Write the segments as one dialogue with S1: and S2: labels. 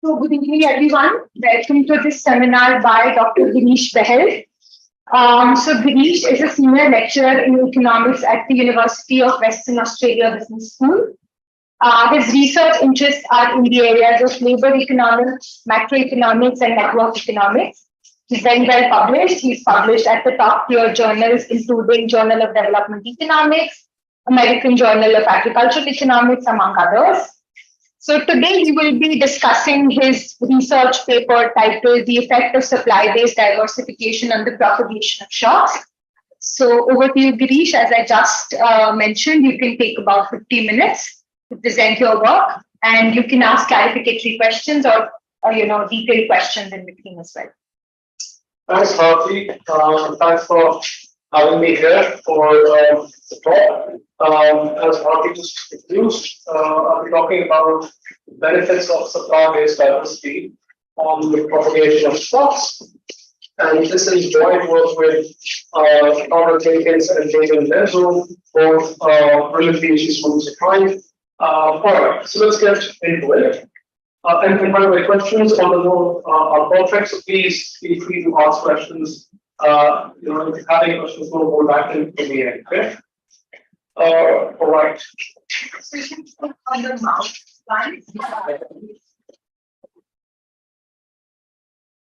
S1: So good evening, everyone. Welcome to this seminar by Dr. Girish Bahal. So Girish is a senior lecturer in economics at the University of Western Australia Business School. His research interests are in the areas of labor economics, macroeconomics, and network economics. He's very well published. He's published at the top tier journals, including Journal of Development Economics, American Journal of Agricultural Economics, among others. So today we will be discussing his research paper titled The Effect of Supply-Based Diversification on the Propagation of Shocks. So over to you, Girish. As I just mentioned, you can take about 50 minutes to present your work, and you can ask clarificatory questions or detailed questions in between as well.
S2: Thanks, Bharti. Thanks for having me here for the talk. As Bharti just introduced, I'll be talking about the benefits of supply-based diversity on the propagation of stocks. And this is joint work with Dr. Jenkins and David Lenzo, both brilliant PhD students of mine. All right, so let's get into it. And by the way, questions on the note are perfect, so please feel free to ask questions. If you have any questions, we'll go back into the end. Okay. All right.
S1: On the mouse,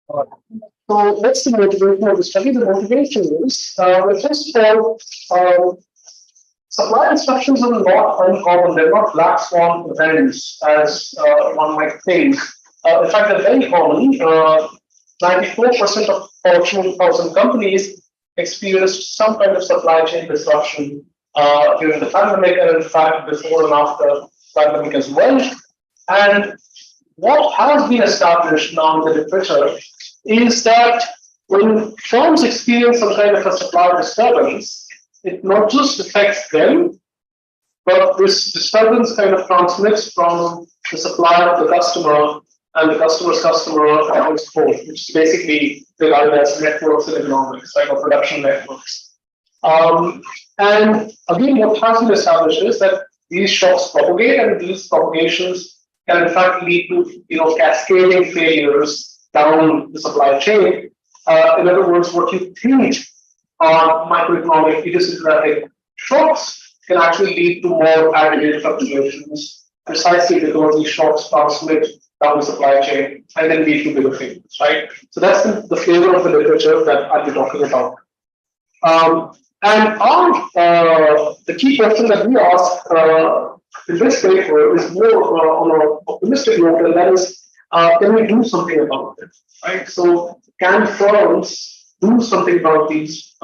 S2: So what's the motivation of the study? The motivation is, first of all, supply disruptions are not uncommon. They're not black swan events, as one might think. In fact, they're very common. 94% of Fortune 1000 companies experienced some kind of supply chain disruption during the pandemic, and in fact, before and after pandemic as well. And what has been established now in the literature is that when firms experience some kind of a supply disturbance, it not just affects them, but this disturbance kind of transmits from the supplier to the customer and the customer's customer and so forth, which is basically regarded as networks in economics, right, or production networks. And again, what has been established is that these shocks propagate, and these propagations can in fact lead to cascading failures down the supply chain. In other words, what you think are microeconomic idiosyncratic shocks can actually lead to more aggregate fluctuations, precisely because these shocks transmit down the supply chain and then lead to bigger failures, right? So that's the flavor of the literature that I'll be talking about. And the key question that we ask in this paper is more on an optimistic note, and that is, can we do something about it, right? So can firms do something about these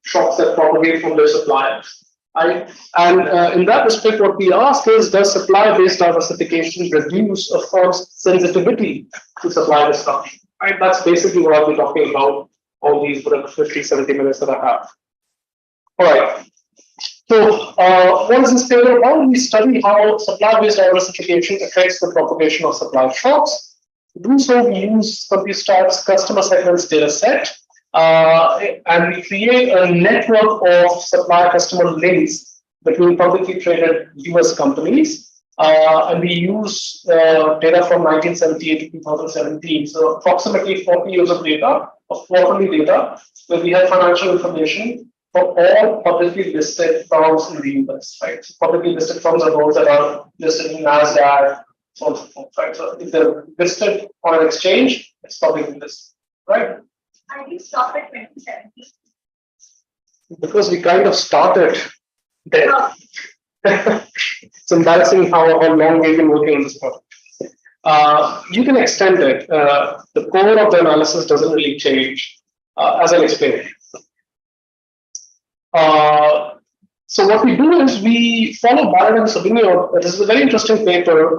S2: shocks that propagate from their suppliers, right? And in that respect, what we ask is, does supply-based diversification reduce a firm's sensitivity to supply disruption, right? That's basically what I'll be talking about all these 50, 70 minutes that I have. All right. So what is this paper about? We study how supply-based diversification affects the propagation of supply shocks. To do so, we use CompuStat's customer segments data set, and we create a network of supply-customer links between publicly traded US companies. And we use data from 1978 to 2017, so approximately 40 years of data, of quarterly data, where we have financial information for all publicly listed firms in the US, right? So publicly listed firms are those that are listed in NASDAQ, so on and so forth, right? So if they're listed on an exchange, it's publicly listed, right?
S1: I think stop at 2017.
S2: Because we kind of started there. Oh. It's embarrassing how long we've been working on this project. You can extend it. The core of the analysis doesn't really change, as I'll explain. So what we do is we follow Bahal and Sabino. This is a very interesting paper.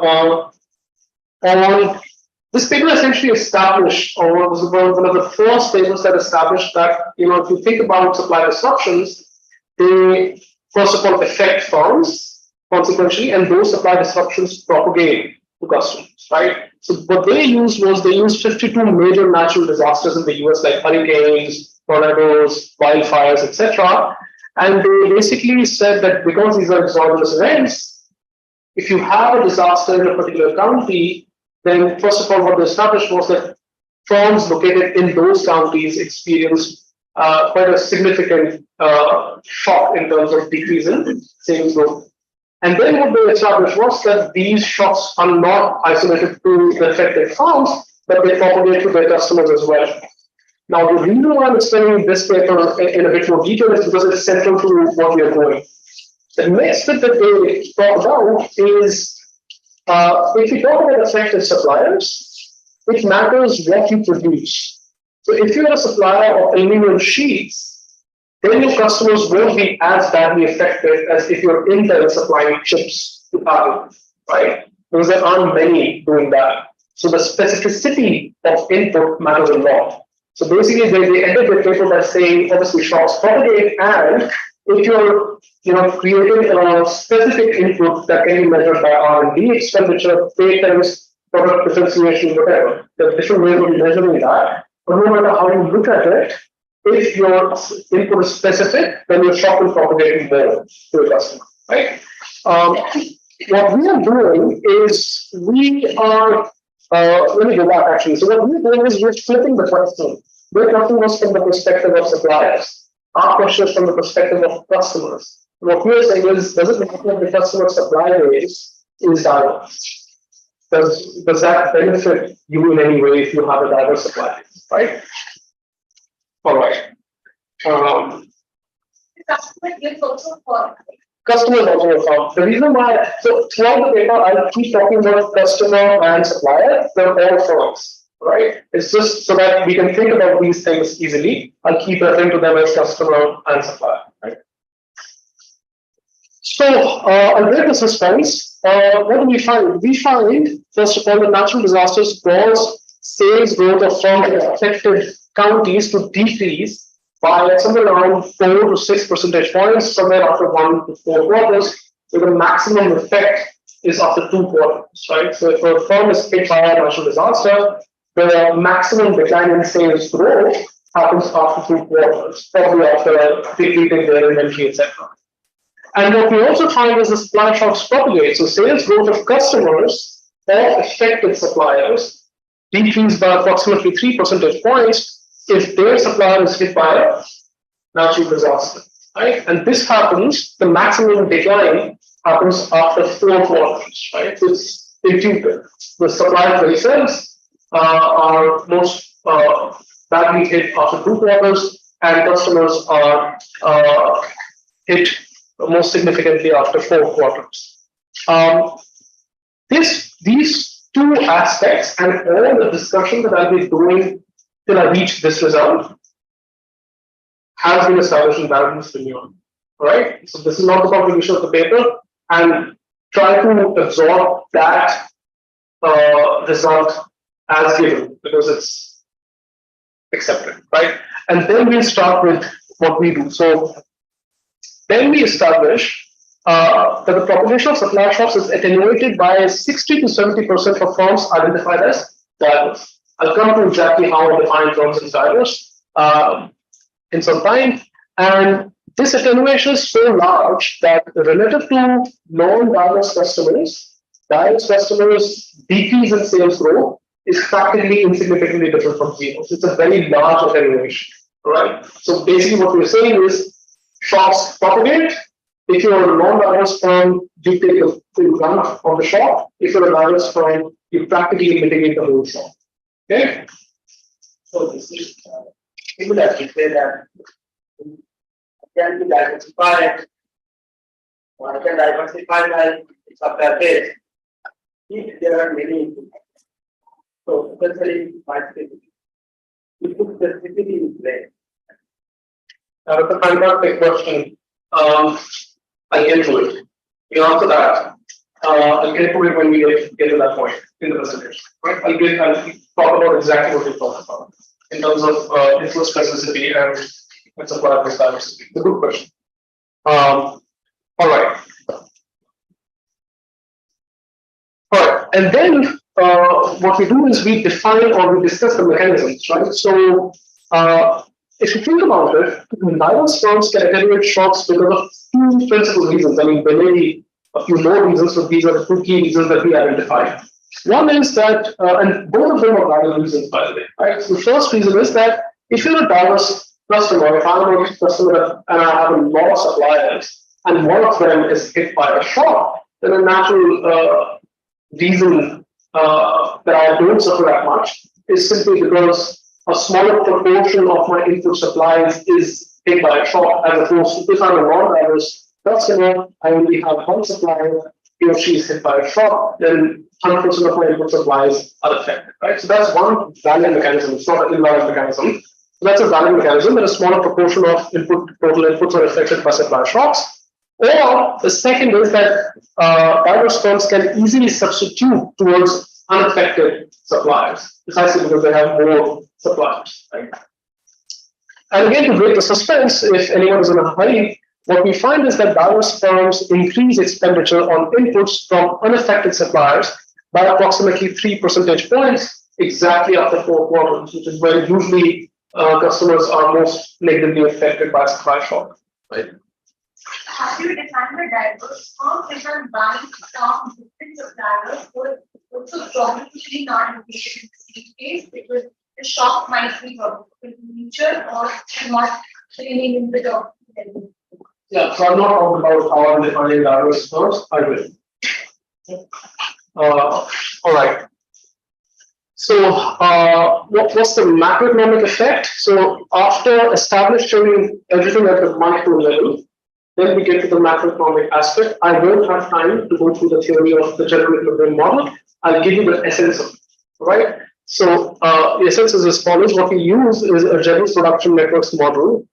S2: This paper essentially established, or was one of the first papers that established that, if you think about supply disruptions, they first of all affect firms consequentially, and those supply disruptions propagate to customers, right? So what they used 52 major natural disasters in the US, like hurricanes, tornadoes, wildfires, etc. And they basically said that because these are exogenous events, if you have a disaster in a particular county, then first of all, what they established was that firms located in those counties experienced quite a significant shock in terms of decrease in sales growth. And then what they established was that these shocks are not isolated to the affected firms, but they propagate to their customers as well. Now, the reason why I'm explaining this paper in a bit more detail is because it's central to what we are doing. The next bit that they talk about is if you talk about affected suppliers, it matters what you produce. So if you're a supplier of aluminum sheets, then your customers won't be as badly affected as if you're Intel supplying chips to Apple, right? Because there aren't many doing that. So the specificity of input matters a lot. So basically, they ended the paper by saying, obviously, shocks propagate, and if you're creating a specific input that can be measured by R&D expenditure, patents, product differentiation, whatever, there are different ways of measuring that. But no matter how you look at it, if your input is specific, then your shock will propagate more to your customer, right? What we are doing is we are, let me go back actually. So what we're doing is we're flipping the question. We're talking about from the perspective of suppliers. Our question is from the perspective of customers. What we're saying is, does it matter if the customer supply base is diverse? Does that benefit you in any way if you have a diverse supply base, right? All right. Customers also account. The reason why, so throughout the paper, I'll keep talking about customer and supplier. They're all firms, right? It's just so that we can think about these things easily. I'll keep referring to them as customer and supplier, right? So, I'll break the suspense. What do we find? We find, first of all, the natural disasters cause sales growth of firms in affected counties to decrease by somewhere around 4 to 6 percentage points, somewhere after 1 to 4 quarters, with the maximum effect is after 2 quarters, right? So if a firm is hit by a natural disaster, the maximum decline in sales growth happens after 2 quarters, probably after depleting their inventory, etc. And what we also find is the supply shocks propagate. So sales growth of customers or affected suppliers decrease by approximately 3 percentage points if their supplier is hit by a natural disaster, right? And this happens, the maximum decline happens after 4 quarters, right? So it's intuitive. The suppliers themselves are most badly hit after 2 quarters, and customers are hit most significantly after 4 quarters. These two aspects and all the discussion that I'll be doing till I reach this result has been established in Barron's opinion. Right? So this is not the publication of the paper, and try to absorb that result as given because it's accepted, right? And then we'll start with what we do. So then we establish that the propagation of supply shocks is attenuated by 60 to 70% of firms identified as diverse. I'll come to exactly how I define firms as diverse in some time. And this attenuation is so large that relative to non-diverse customers, diverse customers' decrease in sales growth is practically insignificantly different from zero. It's a very large attenuation, right? So basically what we're saying is shocks propagate. If you're a non-diverse firm, you take the full brunt of the shock. If you're a diverse firm, you practically mitigate the whole shock. Okay?
S3: So this is similar to say that can be diversified, one can diversify by supply base if there are many inputs. So essentially, you put the specificity in place.
S2: That's a fantastic question. I'll get to it. You answer that. I'll get to it when we get to that point in the presentation. Right? I'll talk about exactly what we talked about in terms of inflow specificity and supply base diversity. It's a good question. All right. And then what we do is we define or we discuss the mechanisms, right? So if you think about it, diverse firms can attenuate shocks because of two principal reasons. I mean, there may be a few more reasons, but these are the two key reasons that we identified. One is that, and both of them are valid reasons, by the way. Right? So the first reason is that if you're a diverse customer, if I'm a customer and I have a lot of suppliers, and one of them is hit by a shock, then a natural reason that I don't suffer that much is simply because a smaller proportion of my input supplies is hit by a shock, as opposed to if I'm a non-diverse customer, I only have one supplier, he or she is hit by a shock, then 100% of my input supplies are affected, right? So that's one valid mechanism. It's not an invalid mechanism. So that's a valid mechanism that a smaller proportion of total inputs are affected by supply shocks. Or the second is that diverse firms can easily substitute towards unaffected suppliers, precisely because they have more suppliers, right? And again, to break the suspense, if anyone is in a hurry, what we find is that diverse firms increase expenditure on inputs from unaffected suppliers by approximately 3 percentage points exactly after 4 quarters, which is when usually customers are most negatively affected by supply shock. Right?
S1: Have you defined the diverse firms which are buying from different suppliers who are also probably not located in the same case because the shock might be in nature or not training in the job?
S2: Yeah, so I'm not talking about how I'm defining diverse firms. I will. All right. So, what's the macroeconomic effect? So, after establishing everything at the micro level, then we get to the macroeconomic aspect. I won't have time to go through the theory of the general equilibrium model. I'll give you the essence of it. Right? So, the essence is as follows. What we use is a general production networks model,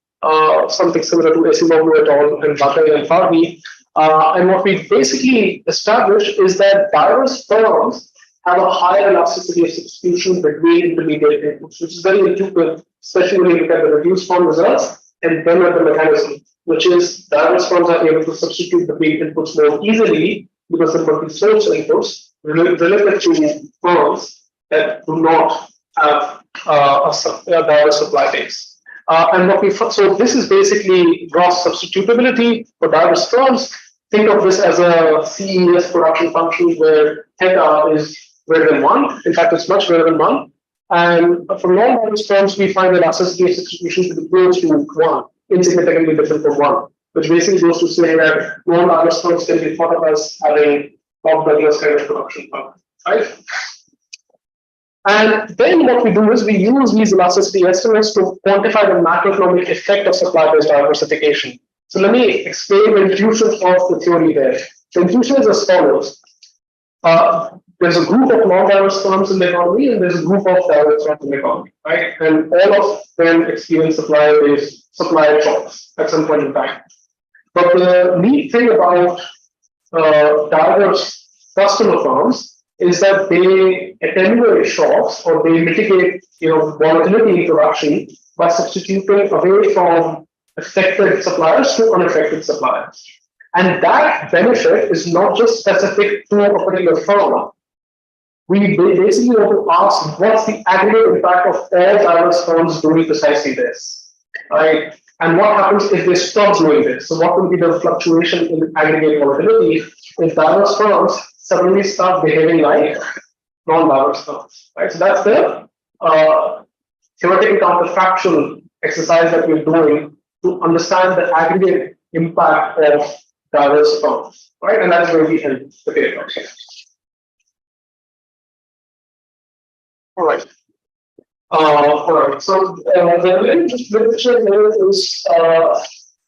S2: something similar to Asimov et al. And Bahal and Farhi. And what we basically establish is that diverse firms have a higher elasticity of substitution between intermediate inputs, which is very intuitive, especially when you look at the reduced form results and then at the mechanism, which is diverse firms are able to substitute between inputs more easily because the multi-source inputs relative to firms that do not have a diverse supply base. And what we so this is basically gross substitutability for diverse firms. Think of this as a CES production function where theta is greater than 1. In fact, it's much greater than 1. And for non-diverse firms, we find the elasticity of substitution to be close to 1, insignificantly different from 1, which basically goes to say that non-diverse firms can be thought of as having Bob-Douglas kind of production function, right? And then what we do is we use these elasticity estimates to quantify the macroeconomic effect of supply-based diversification. So let me explain the intuition of the theory there. The intuition is as follows. There's a group of non-diverse firms in the economy, and there's a group of diverse firms in the economy, right? And all of them experience supply shocks at some point in time. But the neat thing about diverse customer firms is that they attenuate shocks or they mitigate, volatility in production by substituting away from affected suppliers to unaffected suppliers. And that benefit is not just specific to a particular firm. We basically want to ask what's the aggregate impact of all diverse firms doing precisely this, right? And what happens if they stop doing this? So what will be the fluctuation in aggregate volatility if diverse firms suddenly start behaving like non-diverse firms, right? So that's the theoretical counterfactual exercise that we're doing to understand the aggregate impact of diverse firms, right? And that's where we end the paper. All right. All right. So the literature here is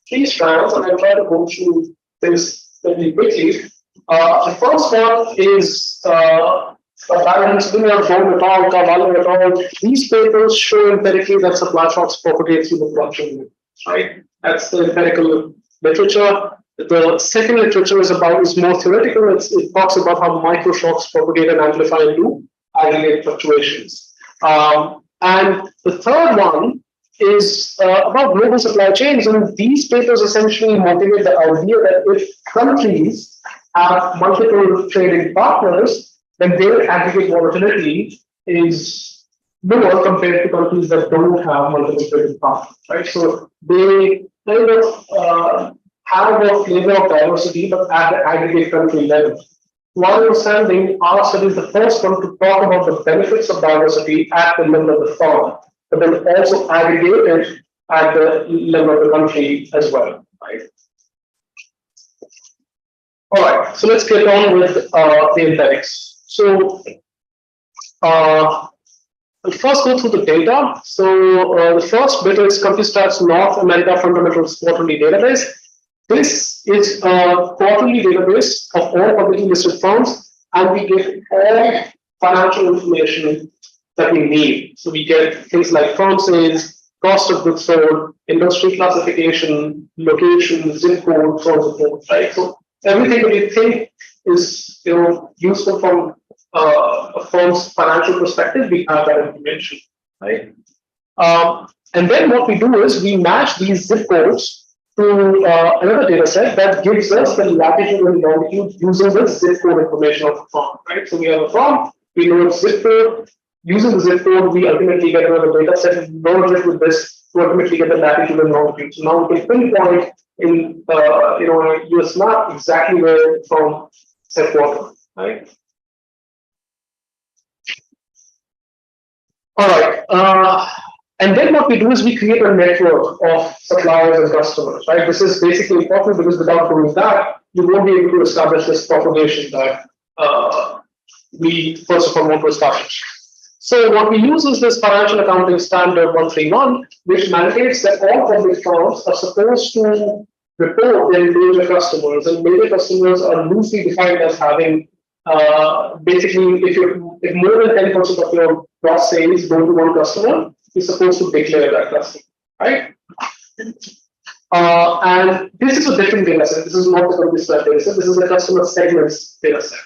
S2: 3 strands, and I'll try to go through this very quickly. The first one is Balance, Vineyard, Bone et al., Carvalho et al. These papers show empirically that supply shocks propagate through the production, right? That's the empirical literature. The second literature is more theoretical. It talks about how microshocks propagate and amplify into aggregate fluctuations. And the third one is about global supply chains. And these papers essentially motivate the idea that if countries have multiple trading partners, then their aggregate volatility is lower compared to countries that don't have multiple trading partners, right? So they kind of have a flavor of diversity, but at the aggregate country level. while understanding our study is the first one to talk about the benefits of diversity at the level of the firm, but then also aggregate it at the level of the country as well. Right? All right, so let's get on with the empirics. So we'll first go through the data. So the first bit is CompuStats North America Fundamentals Quarterly Database. This is a quarterly database of all publicly listed firms, and we get all financial information that we need. So we get things like firm sales, cost of goods sold, industry classification, location, zip code, so on and so forth, right? So everything that we think is useful from a firm's financial perspective, we have that information, right? And then what we do is we match these zip codes to another data set that gives us the latitude and longitude using the zip code information of the firm, right? So we have a firm, we know its zip code. Using the zip code, we ultimately get another data set, merge it with this to ultimately get the latitude and longitude. So now we can pinpoint in a US map exactly where the firm is headquartered, right? All right. And then what we do is we create a network of suppliers and customers, right? This is basically important because without doing that, you won't be able to establish this propagation that we first of all want to establish. So what we use is this Financial Accounting Standard 131, which mandates that all public firms are supposed to report their major customers, and major customers are loosely defined as having basically if more than 10% of your gross sales go to one customer, you're supposed to declare that customer, right? And this is a different data set. This is not the CompuStat data set. This is the customer segments data set.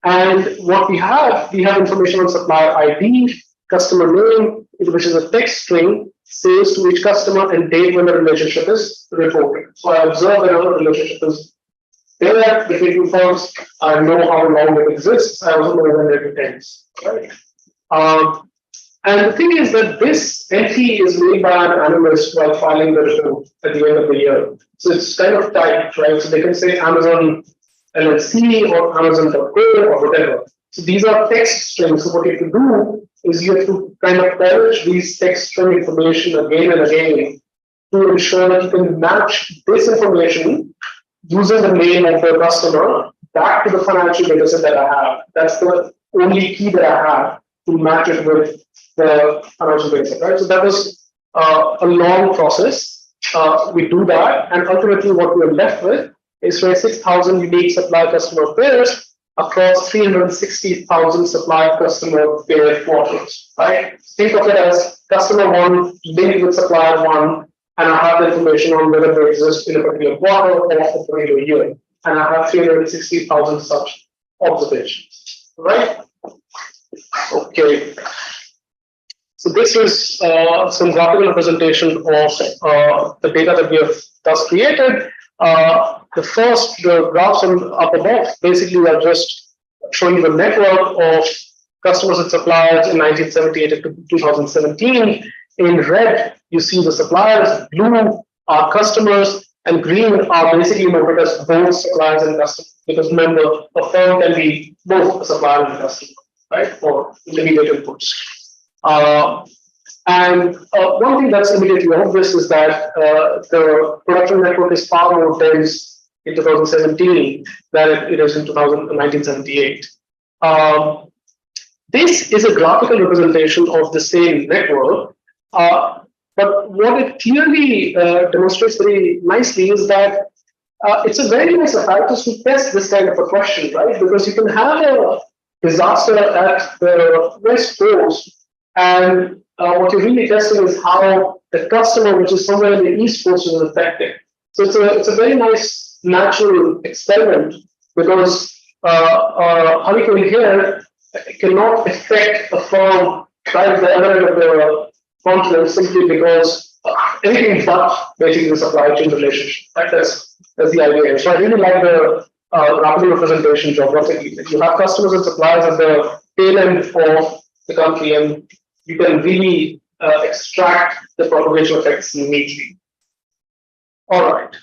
S2: And what we have information on supplier ID, customer name, which is a text string, sales to each customer, and date when the relationship is reported. So I observe when a relationship is there between two firms. I know how long it exists. I also know when it ends. Right? And the thing is that this entry is made by an analyst while filing the report at the end of the year. So it's kind of typed, right? So they can say Amazon LLC or Amazon.co or whatever. So these are text strings. So what you have to do is you have to kind of polish these text string information again and again to ensure that you can match this information using the name of the customer back to the financial data set that I have. That's the only key that I have to match it with the financial data set, right? So that was a long process. We do that, and ultimately what we are left with is 26,000 unique supply customer pairs across 360,000 supply customer pair quarters, right? Think of it as customer one linked with supplier one, and I have the information on whether they exist in a particular quarter or a particular year, and I have 360,000 such observations, right? Okay. So this is some graphical representation of the data that we have thus created. The graphs up above basically are just showing you the network of customers and suppliers in 1978 to 2017. In red, you see the suppliers, blue are customers, and green are basically noted as both suppliers and customers. Because remember, a firm can be both a supplier and a customer, right? For intermediate inputs. And one thing that's immediately obvious is that the production network is far more dense in 2017 than it is in 1978. This is a graphical representation of the same network, but what it clearly demonstrates very nicely is that it's a very nice apparatus to test this kind of a question, right? Because you can have a disaster at the West Coast, and what you're really testing is how the customer, which is somewhere in the East Coast, is affected. So it's a very nice natural experiment, because a hurricane here cannot affect a firm right at the other end of the continent simply because anything but basically the supply chain relationship. Right? That's the idea here. So I really like the graphical representation geographically. You have customers and suppliers at the tail end of the country, and you can really extract the propagation effects neatly. All right.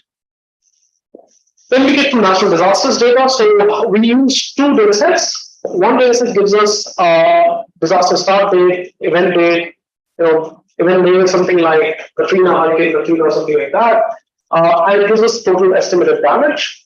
S2: Then we get to natural disasters data. So we use two data sets. One data set gives us disaster start date, event date, event name is something like Katrina, Hurricane Katrina, or something like that. And it gives us total estimated damage.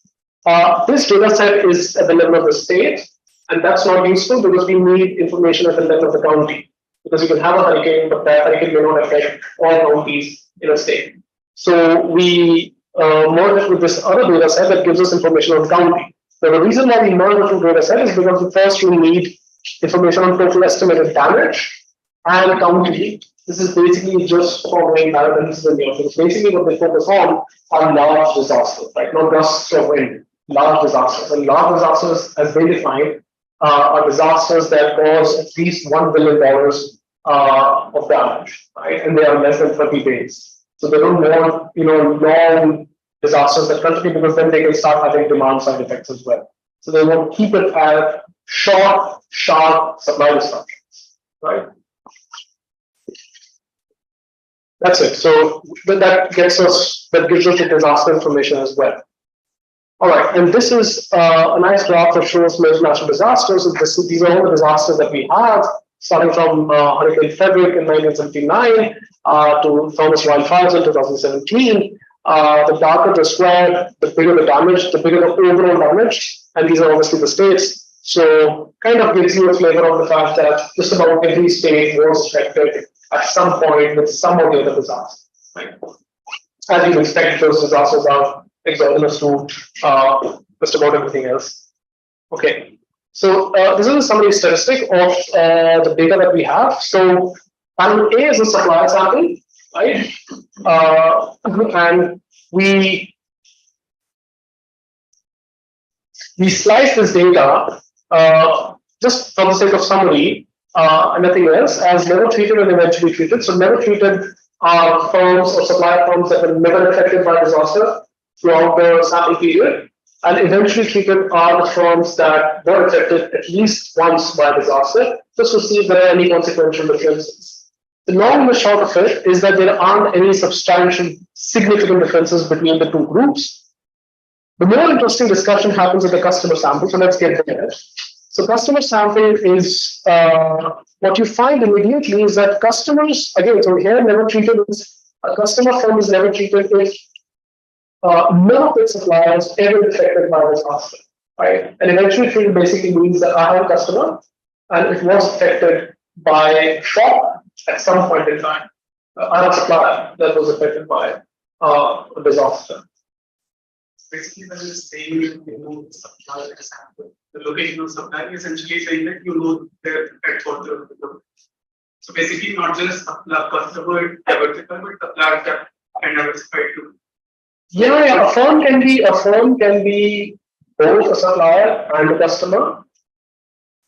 S2: This data set is at the level of the state, and that's not useful because we need information at the level of the county. Because you can have a hurricane, but that hurricane may not affect all counties in a state. So we merge it with this other data set that gives us information on county. Now, the reason why we merge the two data set is because first we need information on total estimated damage and county. This is basically just for main balance in the because basically what they focus on are large disasters, right? Not gusts of wind, large disasters. And large disasters, as they define, are disasters that cause at least $1 billion of damage, right? And they are less than 30 days. So they don't want, long disasters that continue because then they can start having demand side effects as well. So they want to keep it at short, sharp supply disruptions, right? That's it. So that gives us the disaster information as well. All right, and this is a nice graph that shows most natural disasters. These are all the disasters that we have, starting from Hurricane Frederick in 1979 to Thomas wildfires in 2017. The darker the square, the bigger the damage, the bigger the overall damage, and these are obviously the states. So kind of gives you a flavor of the fact that just about every state was affected at some point with some of the other disasters. Right? As you expect, those disasters are exogenous to just about everything else. Okay, so this is a summary statistic of the data that we have. So panel A is a supplier sample, right? And we slice this data just for the sake of summary, and nothing else, as never treated and eventually treated. So never treated are firms or supplier firms that were never affected by disaster throughout the sample period, and eventually treated are the firms that were affected at least once by disaster, just to see if there are any consequential differences. The long and the short of it is that there aren't any substantial, significant differences between the two groups. The more interesting discussion happens at the customer sample, so let's get there. So customer sample is what you find immediately is that customers, again, so here never treated is a customer firm is never treated if none of its suppliers ever affected by disaster, right? And eventually treated basically means that I have a customer and it was affected by shock at some point in time. I have a supplier that was affected by a disaster.
S4: Basically, when you're saying the supplier example, the location of supply is essentially saying that their headquarters. So basically, not just a customer diversify, but suppliers that can diversify too.
S2: Yeah, a firm can be both a supplier and a customer.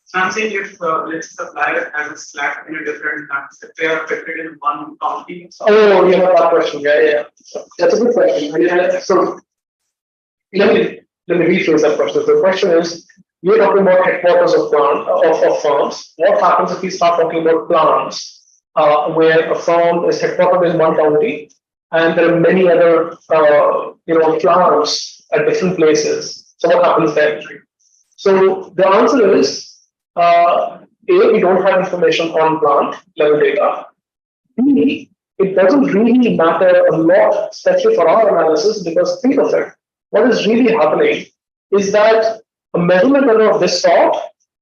S4: So I'm saying if let's say supplier has a slack in a different country, if they are affected in one county.
S2: Oh, you have that question. Yeah. That's a good question. So let me rephrase that question. The question is, you're talking about headquarters of firms. What happens if we start talking about plants, where a firm is headquartered in one county, and there are many other plants at different places? So what happens there? So the answer is, A, we don't have information on plant level data. B, it doesn't really matter a lot, especially for our analysis, because think of it. What is really happening is that a measurement error of this sort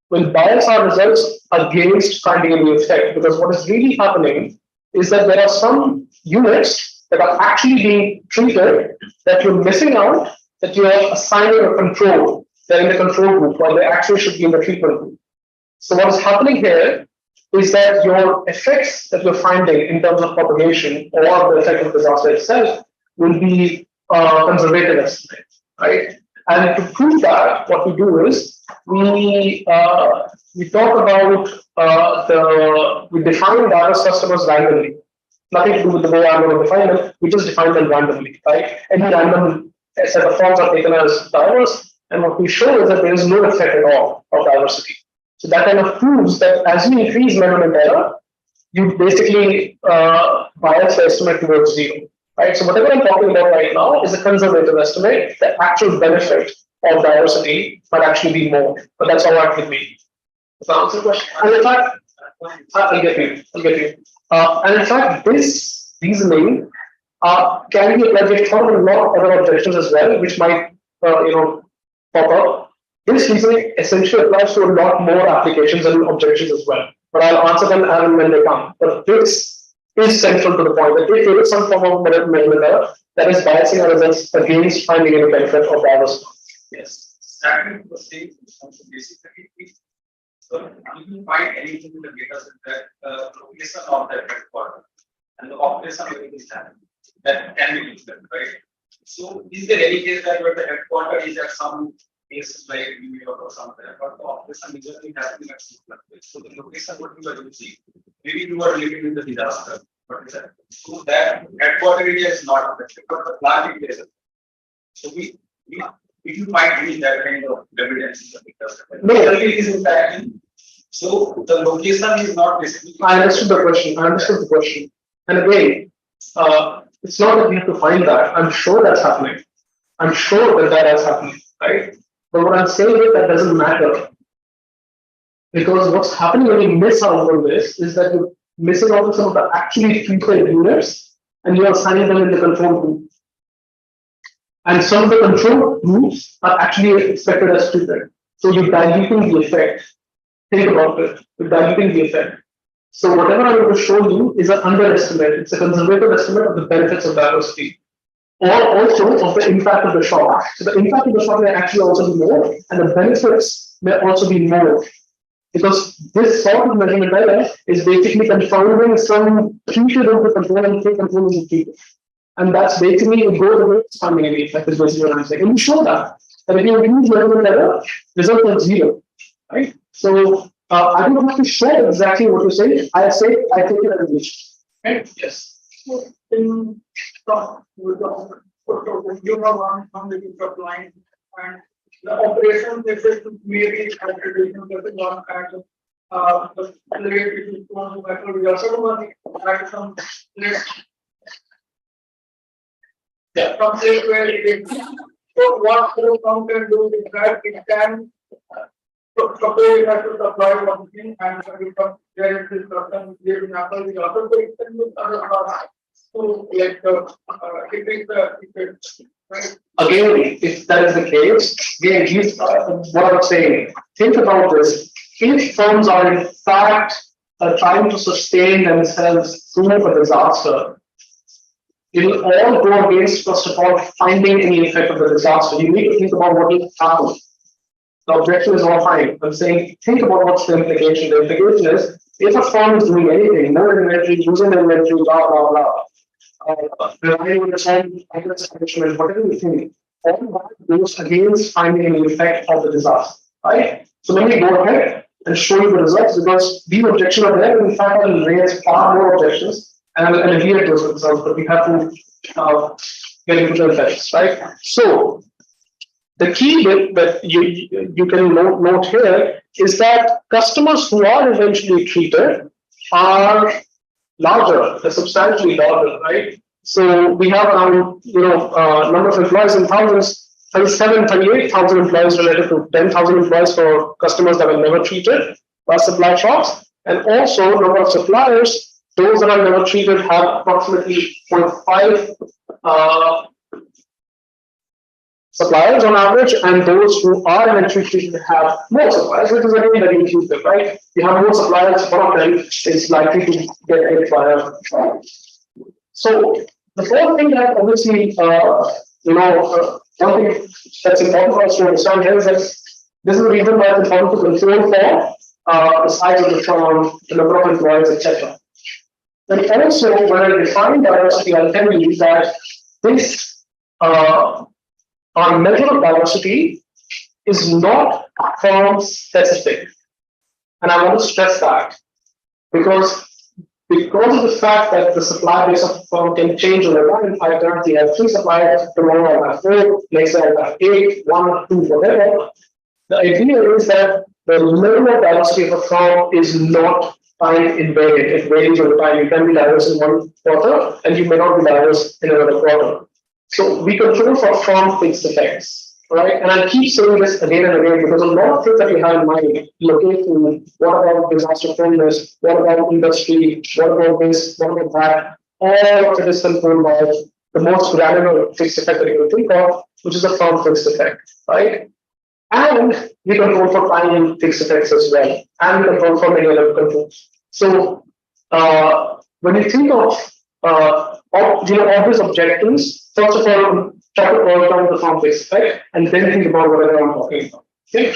S2: will bias our results against finding a new effect. Because what is really happening is that there are some units that are actually being treated that you're missing out, that you are assigning a control. They're in the control group, while they actually should be in the treatment group. So what is happening here is that your effects that you're finding in terms of propagation or the effect of disaster itself will be conservative estimates, right? And to prove that, what we do is we talk about we define diverse customers randomly. Nothing to do with the way I'm going to define them. We just define them randomly, right? Any random set of forms are taken as diverse, and what we show is that there is no effect at all of diversity. So that kind of proves that as you increase measurement error, you basically bias the estimate towards zero. right? So whatever I'm talking about right now is a conservative estimate. The actual benefit of diversity might actually be more, but that's all right with me. Does that answer the question? And in fact, I'll get you. I'll get you. And in fact, this reasoning can be applied. We've thought of a lot of other objections as well, which might pop up. This reasoning essentially applies to a lot more applications and objections as well. But I'll answer them as and when they come. But this is central to the point that if there is some form of measurement error that is biasing our results against finding any benefit of diversity.
S4: Yes, starting to the same. So basically, so you can find anything in the data set that location of the headquarter and the operation of the channel that can be used, right? So is there any case that where the headquarter is at some places like New York or something, but the operation is only happening at some place? So the location what you are using, maybe you are living in the disaster, but is that so that headquarter area is not affected, but the plant area is affected. So we if you find any that kind of evidence in the data set, no, it is impacting. So the location is not basically.
S2: I understood the question. I understood the question. And again, it's not that we have to find that. I'm sure that's happening. I'm sure that that is happening, right? But what I'm saying is that doesn't matter. Because what's happening when you miss out on this is that you're missing out on some of the actually treated units and you're assigning them in the control group. And some of the control groups are actually expected as treated. So you're diluting the effect. Think about it. You're diluting the effect. So whatever I'm going to show you is an underestimate. It's a conservative estimate of the benefits of diversity, or also of the impact of the shock. So the impact of the shock may actually also be more, and the benefits may also be more. Because this sort of measurement error is basically confounding some treated over control and fake control is treated. And that's basically a goal away finding any effect is basically what I'm saying. And you show that. That if you use measurement error, result is zero. Right? So I don't have to show exactly what you say. I say I take it as a wish. Right? Yes.
S3: In you have one from the supply and the operation this is maybe calculation that is one kind of the plate which is going to better we also want to add some plate. Yeah, from place where it is. So what the firm can do is that it can suppose it has to supply one thing and become there is this person giving Apple the other so it can be other products. So like it is the right.
S2: Again, if that is the case, again, here's what I'm saying. Think about this. If firms are in fact trying to sustain themselves through a disaster, it will all go against, first of all, finding any effect of the disaster. You need to think about what will happen. The objection is all fine. I'm saying, think about what's the implication. The implication is, if a firm is doing anything, more inventory, using inventory, blah, blah, blah, relying on its own establishment, whatever you think, all that goes against finding any effect of the disaster, right? So let me go ahead and show you the results because these objections are there. In fact, I will raise far more objections and I'll alleviate those results, but we have to get into the effects, right? So the key bit that you can note here is that customers who are eventually treated are larger, they're substantially larger, right? So we have around, number of employees in thousands, 37, 38,000 employees relative to 10,000 employees for customers that were never treated by supply shocks. And also number of suppliers, those that are never treated have approximately 0.5 suppliers on average, and those who are eventually treated have more suppliers, which is again very intuitive, right? You have more suppliers, one of them is likely to get hit by a trial. So the fourth thing that obviously, one thing that's important for us to understand here is that this is the reason why it's important to control for the size of the firm, the number of employees, etc. And also, when I define diversity, I'll tell you that this our measure of diversity is not firm specific. And I want to stress that because of the fact that the supply base of a firm can change over time. I currently have 3 suppliers, tomorrow I have 4, next I have 8, 1, 2, whatever. The idea is that the level of diversity of a firm is not time invariant. It varies over time. You can be diverse in one quarter and you may not be diverse in another quarter. So we control for firm fixed effects, right? And I'll keep saying this again and again because a lot of things that we have in mind, location, what about disaster firmness, what about industry, what about this, what about that, all of it is controlled by the most granular fixed effect that you can think of, which is a firm fixed effect, right? And we control for time fixed effects as well, and we control for many other controls. So when you think of all these objectives, first of all, try to work down the firm fixed effect, and then think about whatever I'm talking about. Okay.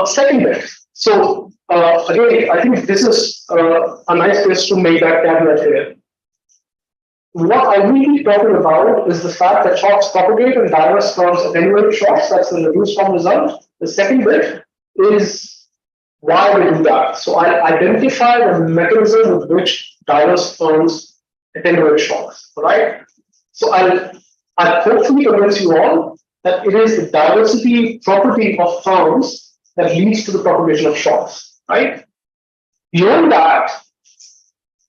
S2: Second bit. So again, I think this is a nice place to make that caveat here. What I will be talking about is the fact that shocks propagate and diverse firms attenuate shocks. That's the reduced form result. The second bit is why we do that. So I identify the mechanism with which diverse firms attenuate shocks. Right. So I'll hopefully convince you all that it is the diversity property of firms that leads to the propagation of shocks. Right. Beyond that,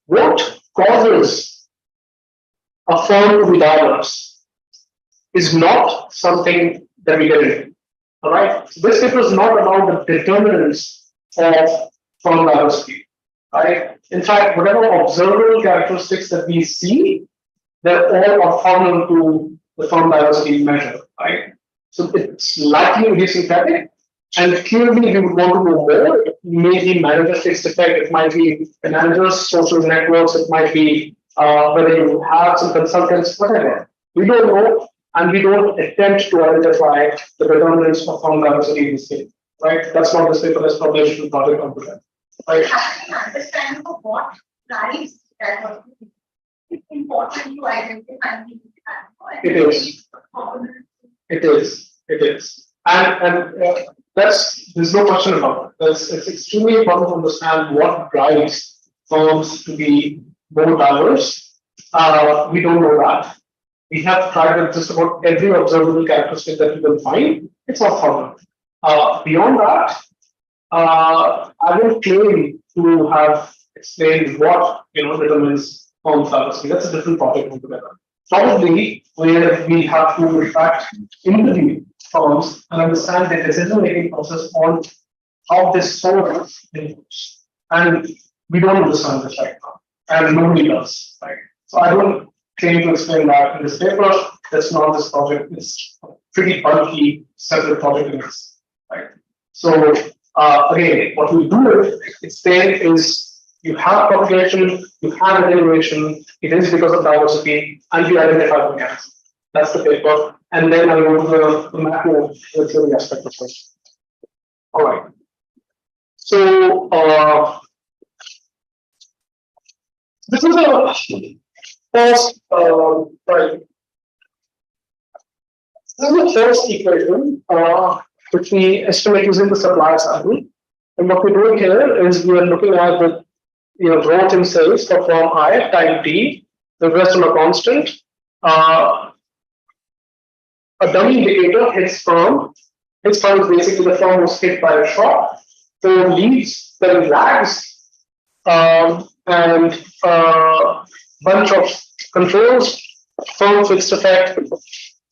S2: what causes a firm to be diverse is not something that we get into. All right. So this paper is not about the determinants of firm diversity. Right. In fact, whatever observable characteristics that we see, they're all orthogonal to the firm diversity measure. Right. So it's likely idiosyncratic, and clearly we would want to know more. It may be manager fixed effect. It might be the manager's social networks. It might be whether you have some consultants, whatever. We don't know, and we don't attempt to identify the determinants of firm diversity in this case, right? That's not this paper, that's Propagation project on that. Right?
S1: Having an understanding of what drives diversity, it's important to identify the
S2: It is. It is. It is. And there's no question about it. It's extremely important to understand what drives firms to be more diverse. We don't know that. We have tried with just about every observable characteristic that you can find. It's not common. Beyond that, I will claim to have explained what determines firm diversity. That's a different topic altogether. Probably where we have to in fact interview firms and understand their decision-making process on how this sort inputs. And we don't understand this right now. And nobody does, right? So I don't claim to explain that in this paper. That's not this project. It's a pretty bulky separate project in this, right? So again, what we do explain is you have propagation, you have attenuation, it is because of diversity, and you identify the mechanism. That's the paper. And then I'll go to the macro theory aspect of it. All right. So this is a first, right. This is the first equation which we estimate using the supply cycle. And what we're doing here is we are looking at the growth in sales for firm I, time t, the rest on a constant. A dummy indicator hits firm. Hits firm is basically the firm was hit by a shock. So leads, then lags, and bunch of controls, firm fixed effect,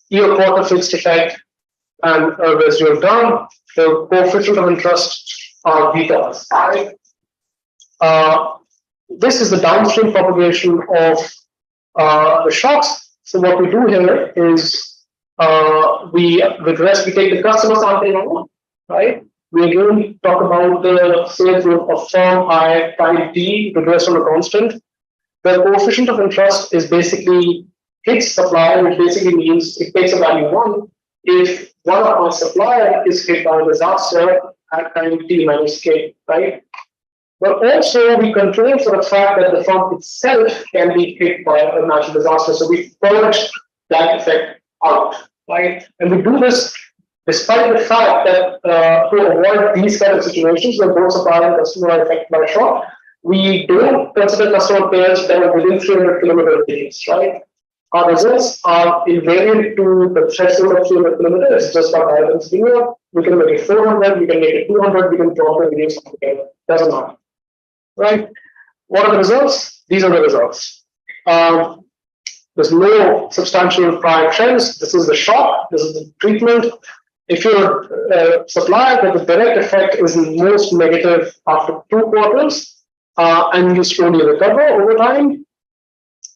S2: year quarter fixed effect, and residual term. The coefficient of interest are betas. Right? This is the downstream propagation of the shocks. So what we do here is we regress, we take the customer sampling over, right? We again talk about the sales growth of firm I, time t, regress on a constant. The coefficient of interest is basically hits supply, which basically means it takes a value 1. If one of our supplier is hit by a disaster at time t minus k, right? But also we control for the fact that the firm itself can be hit by a natural disaster. So we purge that effect out, right? And we do this despite the fact that to avoid these kind of situations where both supplier and customer are affected by shock, we don't consider customer pairs that are within 300 kilometer radius, right? Our results are invariant to the threshold of 300 kilometers. It's just about diagrams linear. We can make it 400, we can make it 200, we can drop the radius together. Doesn't matter. Right? What are the results? These are the results. There's no substantial prior trends. This is the shock. This is the treatment. If you're a supplier, then the direct effect is most negative after 2 quarters, and you slowly recover over time.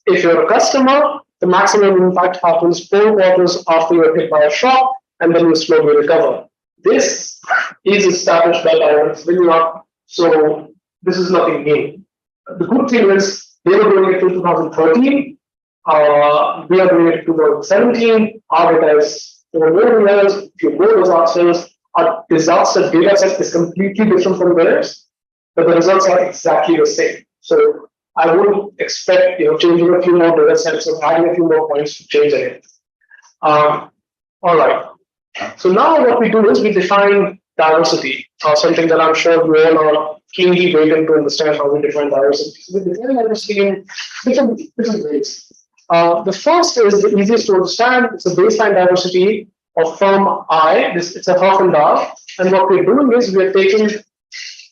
S2: If you're a customer, the maximum impact happens 4 quarters after you're hit by a shock, and then you slowly recover. This is established by Diversification, really not. So this is nothing new. The good thing is they were doing it in 2013. We are doing it in 2017. Our data is 4 more years, few more disasters. Our disaster data set is completely different from theirs, but the results are exactly the same. So I wouldn't expect changing a few more data sets or adding a few more points to change it. All right. So now what we do is we define diversity, something that I'm sure we all are keenly waiting to understand how we define diversity. So we define diversity in different ways. The first is the easiest to understand. It's a baseline diversity of firm I. It's a half and half. And what we're doing is we're taking,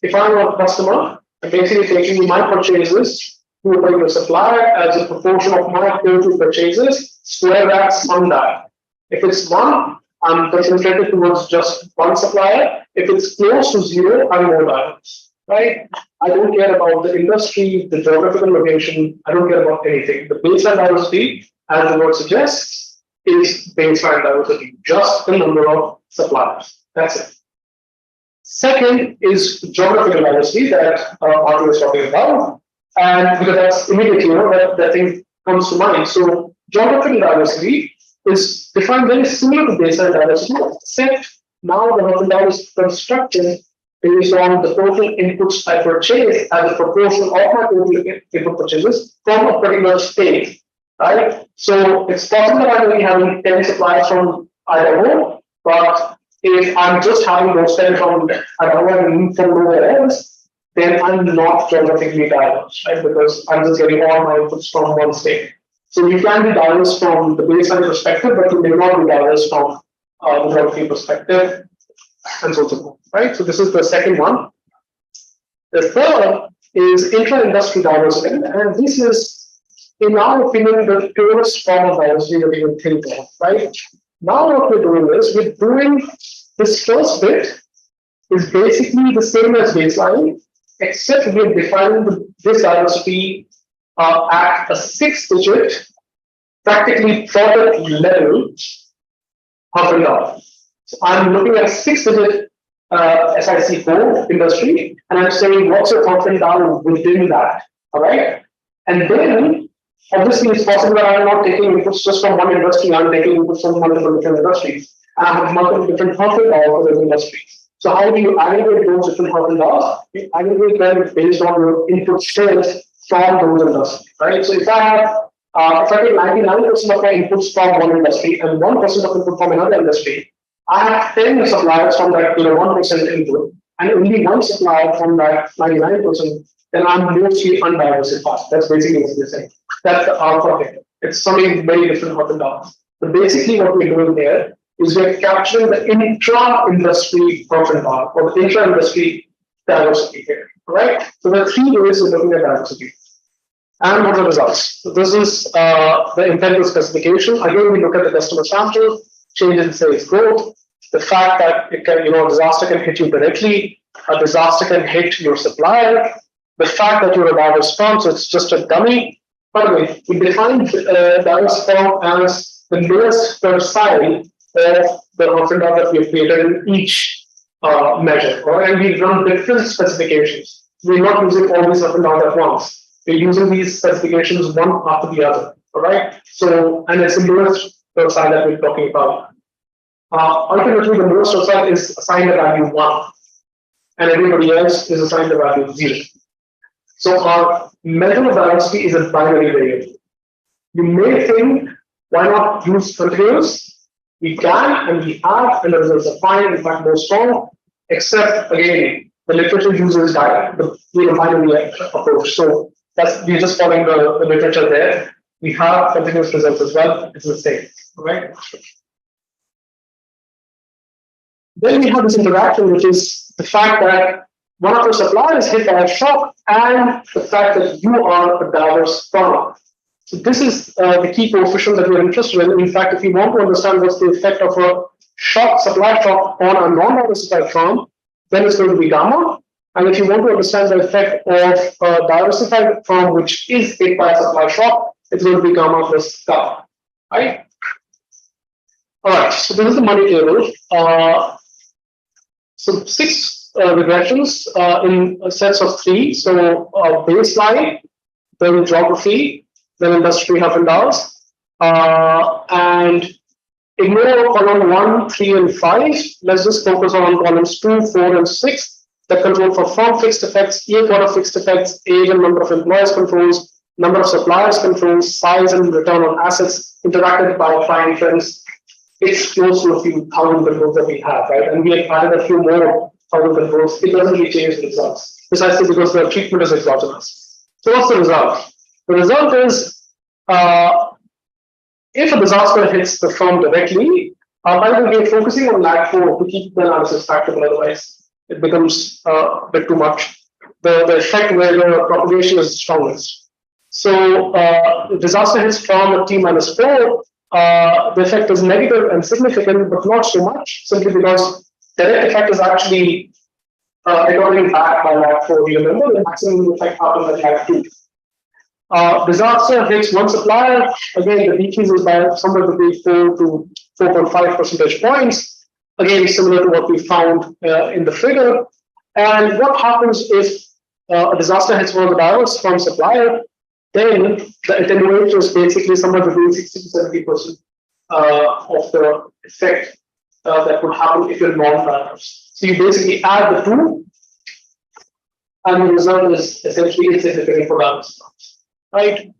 S2: if I'm a customer, I'm basically taking my purchases to a particular supplier as a proportion of my total purchases, square that, sum that. If it's 1, I'm concentrated towards just one supplier. If it's close to 0, I'm more diverse, right? I don't care about the industry, the geographical location. I don't care about anything. The baseline diversity, as the word suggests, is baseline diversity, just the number of suppliers. That's it. Second is geographical diversity that Arthur was talking about, and because that's immediately that thing comes to mind. So geographical diversity is defined very similar to baseline diversity, except now the Mercantile is constructed based on the total inputs I purchase as a proportion of my total input purchases from a particular state, right? So it's possible that I'm only having 10 suppliers from Idaho, but if I'm just having those 10 from Idaho and from nowhere else, then I'm not geographically diverse, right? Because I'm just getting all my inputs from one state. So you can be diverse from the baseline perspective, but you may not be diverse from the geography perspective, and so on, right? So this is the second one. The third is intra-industry diversity, and this is, in our opinion, the purest form of diversity that we can think of, right? Now what we're doing is we're doing this first bit is basically the same as baseline, except we're defining this diversity at a 6-digit, practically product level, up and down. So I'm looking at 6-digit SIC code industry, and I'm saying what's your up and down within that, all right? And then, obviously, it's possible that I'm not taking inputs just from one industry, I'm taking inputs from multiple different industries. And I have multiple different up and down for those industries. So how do you aggregate those different up and downs? You aggregate them based on your input sales from those industries, right? So if I have if I take 99% of my inputs from one industry and 1% of input from another industry, I have 10 suppliers from that 1% input and only one supplier from that 99%, then I'm mostly undiversified. That's basically what we're saying. That's the alpha here. It's something very different up and down. But basically what we're doing here is we're capturing the intra-industry profile or the intra-industry diversity here, right? So there are 3 ways of looking at diversity. And what are the results? So this is the intended specification. Again, we look at the customer sample, changes in sales growth, the fact that it can, a disaster can hit you directly, a disaster can hit your supplier, the fact that you're a diverse firm, so it's just a dummy. By the way, we define diverse firm as the lowest percile of the often that we have created in each measure, right? And we run different specifications. We're not using all these up and down at once. We're using these specifications one after the other, all right? So, and it's the lowest percile that we're talking about. Ultimately, the lowest percile is assigned a value 1, and everybody else is assigned a value 0. So our method of diversity is a binary variable. You may think, why not use continuous? We can and we have, and the results are fine, in fact, more strong, except again, the literature uses the binary approach. So we're just following the literature there. we have continuous results as well. It's the same, right? Then we have this interaction, which is the fact that one of your suppliers hit by a shock and the fact that you are a diverse firm. So this is the key coefficient that we're interested in. In fact, if you want to understand what's the effect of a supply shock on a non-diversified firm, then it's going to be gamma. And if you want to understand the effect of a diversified firm which is hit by a supply shock, it's going to be gamma plus kappa, right? All right, so this is the money table. So 6 regressions in a sets of 3. So baseline, then geography, then industry half and downs, and ignore column 1, 3, and 5. Let's just focus on columns 2, 4, and 6. The control for firm fixed effects, year quarter fixed effects, age and number of employees controls, number of suppliers controls, size and return on assets interacted by client trends. It's close to a few thousand controls that we have, right? And we have added a few more thousand controls. It doesn't really change the results, precisely because the treatment is exogenous. So what's the result? The result is if a disaster hits the firm directly, by the way, focusing on lag 4 to keep the analysis tractable, otherwise it becomes a bit too much. The effect where the propagation is strongest. So disaster hits firm at T minus 4, the effect is negative and significant, but not so much, simply because direct effect is actually recording back by lag 4. You remember the maximum effect happened at lag 2. Disaster hits one supplier, again, the decreases by somewhere between 4 to 4.5 percentage points. Again, similar to what we found in the figure. And what happens if a disaster hits one of the diverse firm supplier? Then the attenuator is basically somewhere between 60 to 70% of the effect that would happen if you're non-diverse. So you basically add the two, and the result is essentially insignificant for diverse firms, right?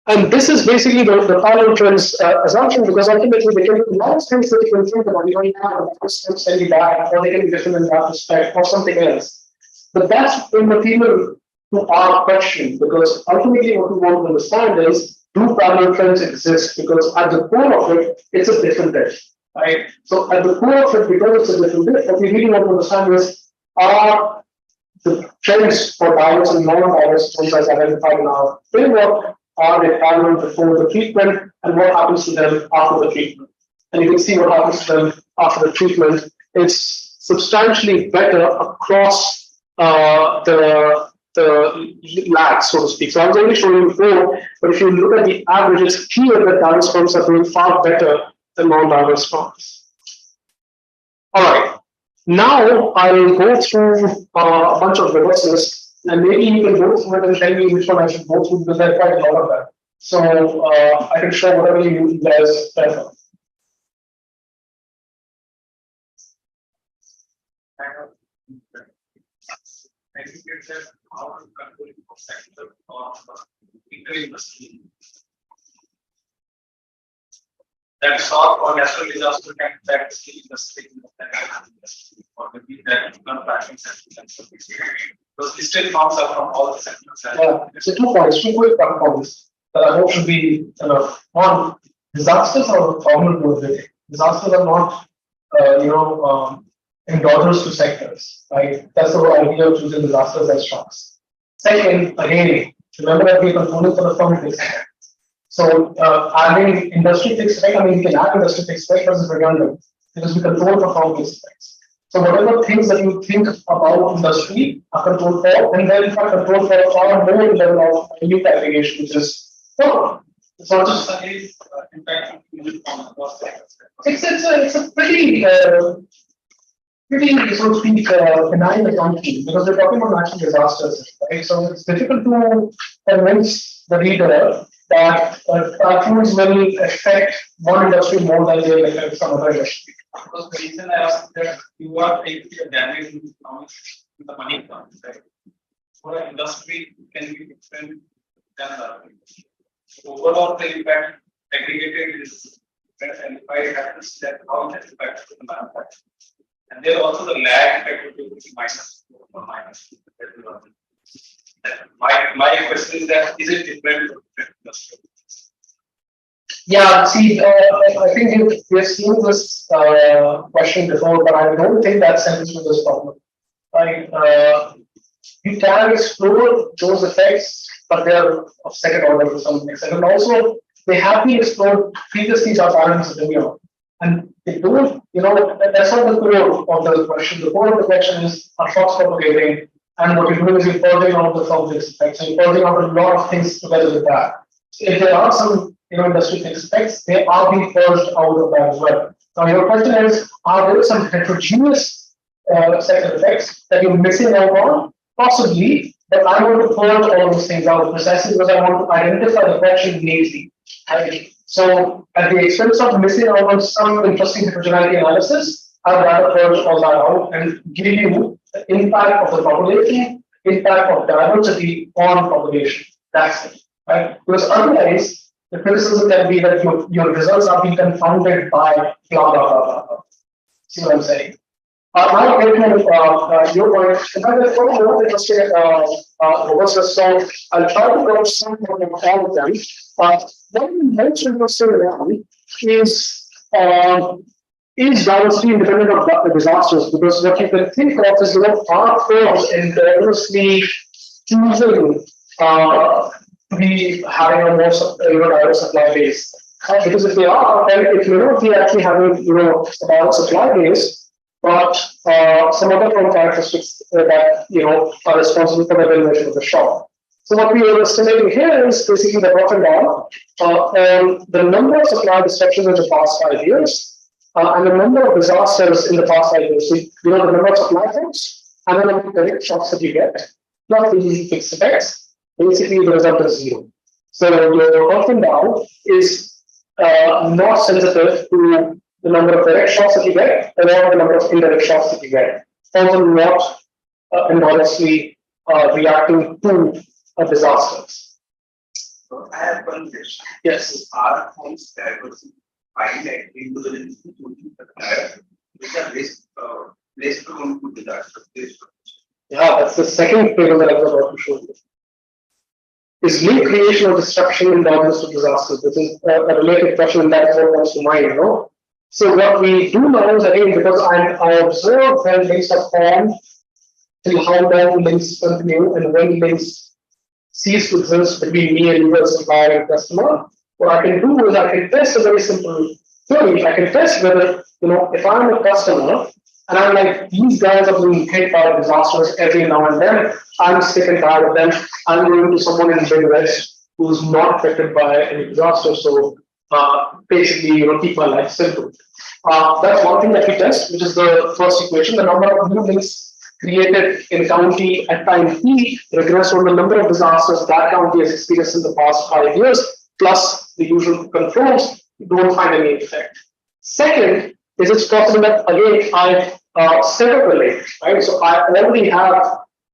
S2: And this is basically the parallel trends assumption, because ultimately they can be a lot of things that you can think about. You don't have a percent sending back, or they can be different in that respect, or something else. But that's immaterial to our question, because ultimately what we want to understand is, do parallel trends exist? Because at the core of it, it's a different dish, right? So at the core of it, because it's a different dish, what we really want to understand is, are the trends for diverse and non-diverse trends as identified in our framework, are they parallel before the treatment, and what happens to them after the treatment? And you can see what happens to them after the treatment. It's substantially better across the lag, so to speak. So I was only showing you 4, but if you look at the average, it's clear that diverse firms are doing far better than non-diverse firms. All right. Now I'll go through a bunch of reverses. And maybe you can go through it and tell me which one I should go through, because there are quite a lot of them. So I can show whatever you guys prefer.
S4: That shock or natural disaster can affect the industry or maybe that non-fashion sector. Those still forms are from all the sectors.
S2: Yeah, so 2 points, 2 quick points that I hope should be enough. One, disasters are common to everything. Disasters are not, endogenous to sectors, right? That's the whole idea of choosing disasters as shocks. Second, again, remember that we are controlling for the firm fixed effect. So adding industry fixed effect, I mean, we can add industry fixed effect, but it's redundant because we control for firm fixed effects. So whatever things that you think about industry are controlled for, and then in fact controlled for far more level of new aggregation, which is it's not just impact. It's a pretty so to speak benign assumption, because we're talking about natural disasters, right? So it's difficult to convince the reader that typhoons will affect one industry more than they will affect some other industry.
S4: Because the reason I asked that you are taking a damage in the money comes, right? For an industry, it can be different than the industry. So overall, the impact aggregated is different, and if I happens that how it impacts the manufacturing. And there also the lag effect will be minus or minus.
S5: My question is that is it different from different industry?
S2: Yeah, see, I think we've seen this question before, but I don't think that centers to this problem. Right? You can explore those effects, but they're of second order to some extent. And also, they have been explored previously by parents of India. And they don't, that's not the core of the question. The core of the question is are shocks propagating? And what you're doing is you're purging out the complex effects. So you're purging out a lot of things together with that. So if there are some industry effects, they are being purged out of that as well. Now your question is, are there some heterogeneous set of effects that you're missing out on? Possibly, but I want to purge all those things out precisely because I want to identify the question neatly. Right? So at the expense of missing out on some interesting heterogeneity analysis, I'd rather purge all that out and give you the impact of the population, impact of diversity on population. That's it. Right? Because otherwise, the criticism can be that your results are being confounded by blah, blah, blah, blah, blah. See what I'm saying? Now, your point, in fact, there's one more interesting robustness. So I'll try to go some of all of them. One most interesting one is diversity independent of the disasters? Because what you can think of is, are firms enormously choosing to be having a more diverse supply base? Because if they are, then it may not be actually having a balanced supply base, but some other firm characteristics that are responsible for the valuation of the shock. So what we are estimating here is basically the up and down on the number of supply disruptions in the past 5 years and the number of disasters in the past 5 years. So the number of supply shocks and the number of direct shocks that you get, plus the fixed effects. Basically, the result is zero. So your up and down is not sensitive to the number of direct shocks that you get, or the number of indirect shocks that you get. Also not enormously reacting to disasters.
S5: So I have one question.
S2: Yes.
S5: Are firms diversifying into the institutions which are less prone to disasters?
S2: Yeah, that's the second figure that I was about to show you. Is new creation or destruction in regards to disasters? This is a related question, and that's what comes to mind, So what we do now is, again, because I observe when links are formed, till how long links continue, and when links cease to exist between me and your supplier and customer, what I can do is I can test a very simple theory. I can test whether, if I'm a customer, and I'm like, these guys are being hit by disasters every now and then. I'm sick and tired of them. I'm going to someone in the Midwest who's not affected by any disaster. So basically, keep my life simple. That's one thing that we test, which is the first equation. The number of new links created in county at time T regress on the number of disasters that county has experienced in the past 5 years, plus the usual controls. You don't find any effect. Second, is it's possible that again I set up a link, right? So I already have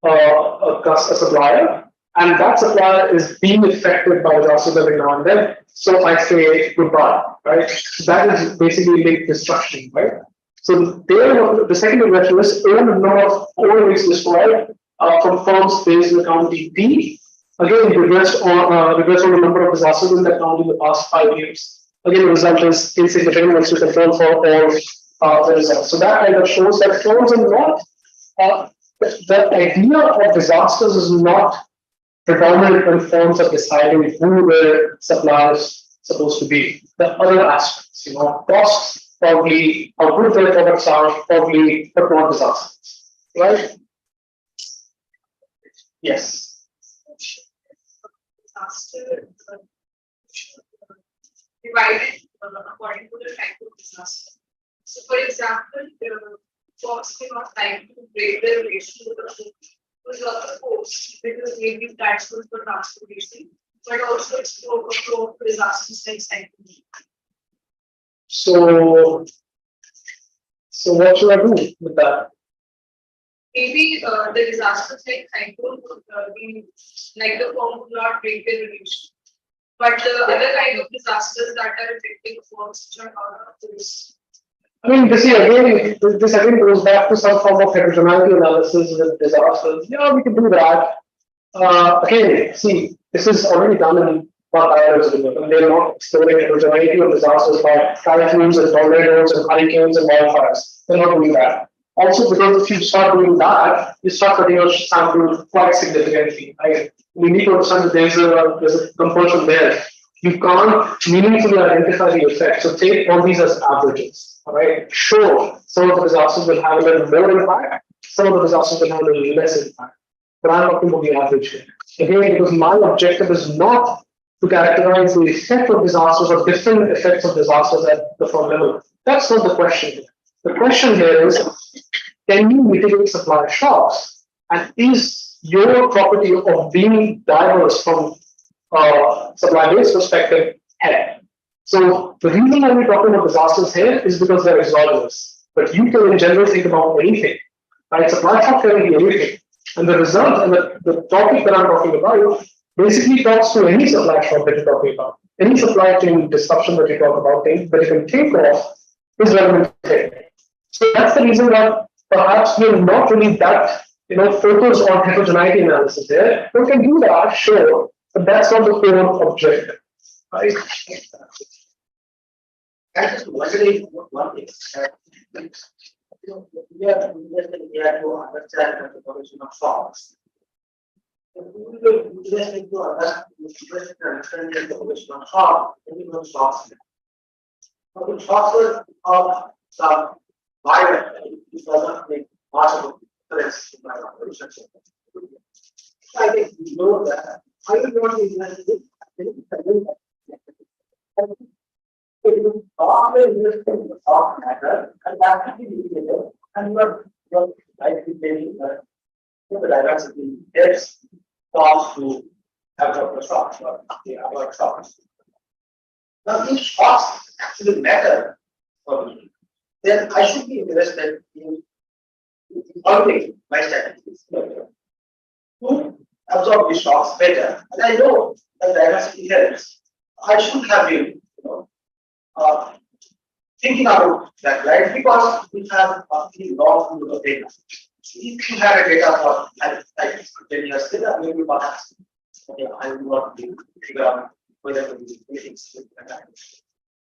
S2: a supplier, and that supplier is being affected by disasters every now and then. So I say goodbye, right? That is basically link destruction, right? So there, the second regression is all the number of all links destroyed from firms based in the county P. Again, regressed on the number of disasters in that county in the past 5 years. Again, the result is insignificant once you control for all the results. So that kind of shows that firms are not, the idea of disasters is not predominant when firms are deciding who their suppliers supposed to be. The other aspects, costs, probably how good their products are, probably, but not disasters, right? Yes.
S6: Disaster divided according to the type of disaster. So, for example, folks cannot like to break their relation with the with other folks because maybe that's good for transportation, but also it's for disasters like cyclone.
S2: So what should I do with that?
S6: Maybe the disasters like cyclone would be like the firm would not break their relation. But the other kind of disasters that are affecting firms which are out of this.
S2: I mean, this again goes back to some form of heterogeneity analysis with disasters. Yeah, we can do that. Again, see, this is already done in what islands in and they're not exploring heterogeneity of disasters by typhoons and tornadoes and hurricanes and wildfires. They're not doing that. Also, because if you start doing that, you start cutting your sample quite significantly. Right? We need to understand that there's a compulsion there. You can't meaningfully identify the effect. So take all these as averages. All right. Sure, some of the disasters will have a little more impact, some of the disasters will have a little less impact. But I'm talking about the average here. Again, because my objective is not to characterize the effect of disasters or different effects of disasters at the firm level. That's not the question here. The question here is, can you mitigate supply shocks? And is your property of being diverse from supply-based perspective help? So the reason why we're talking about disasters here is because they're exogenous. But you can in general think about anything. Right? Supply shock can be anything. And the result and the topic that I'm talking about basically talks to any supply shock that you're talking about. Any supply chain disruption that you talk about, that you can think of is relevant here. So that's the reason why perhaps we're not really that focused on heterogeneity analysis there. We can do that, sure, but that's not the core objective. Right?
S3: I just wondering one thing. We have to understand the population of shocks. If we will just need to understand the population of shocks, then we will shocks. But the shocks of some virus, which does not make much of a difference in my population. I think we know that. I will not be interested in it is always used in the soft matter and that can be indicated and your identification the diversity is falls to absorb the shocks or the other shocks. Now these shocks actually matter for me. Then I should be interested in evaluating my strategies to absorb these shocks better. And I know that diversity helps. I should have been thinking about that, right? Because we have a long pool of data. If you have a data for like 10 years data, maybe perhaps I will not be figure out whether to be meetings.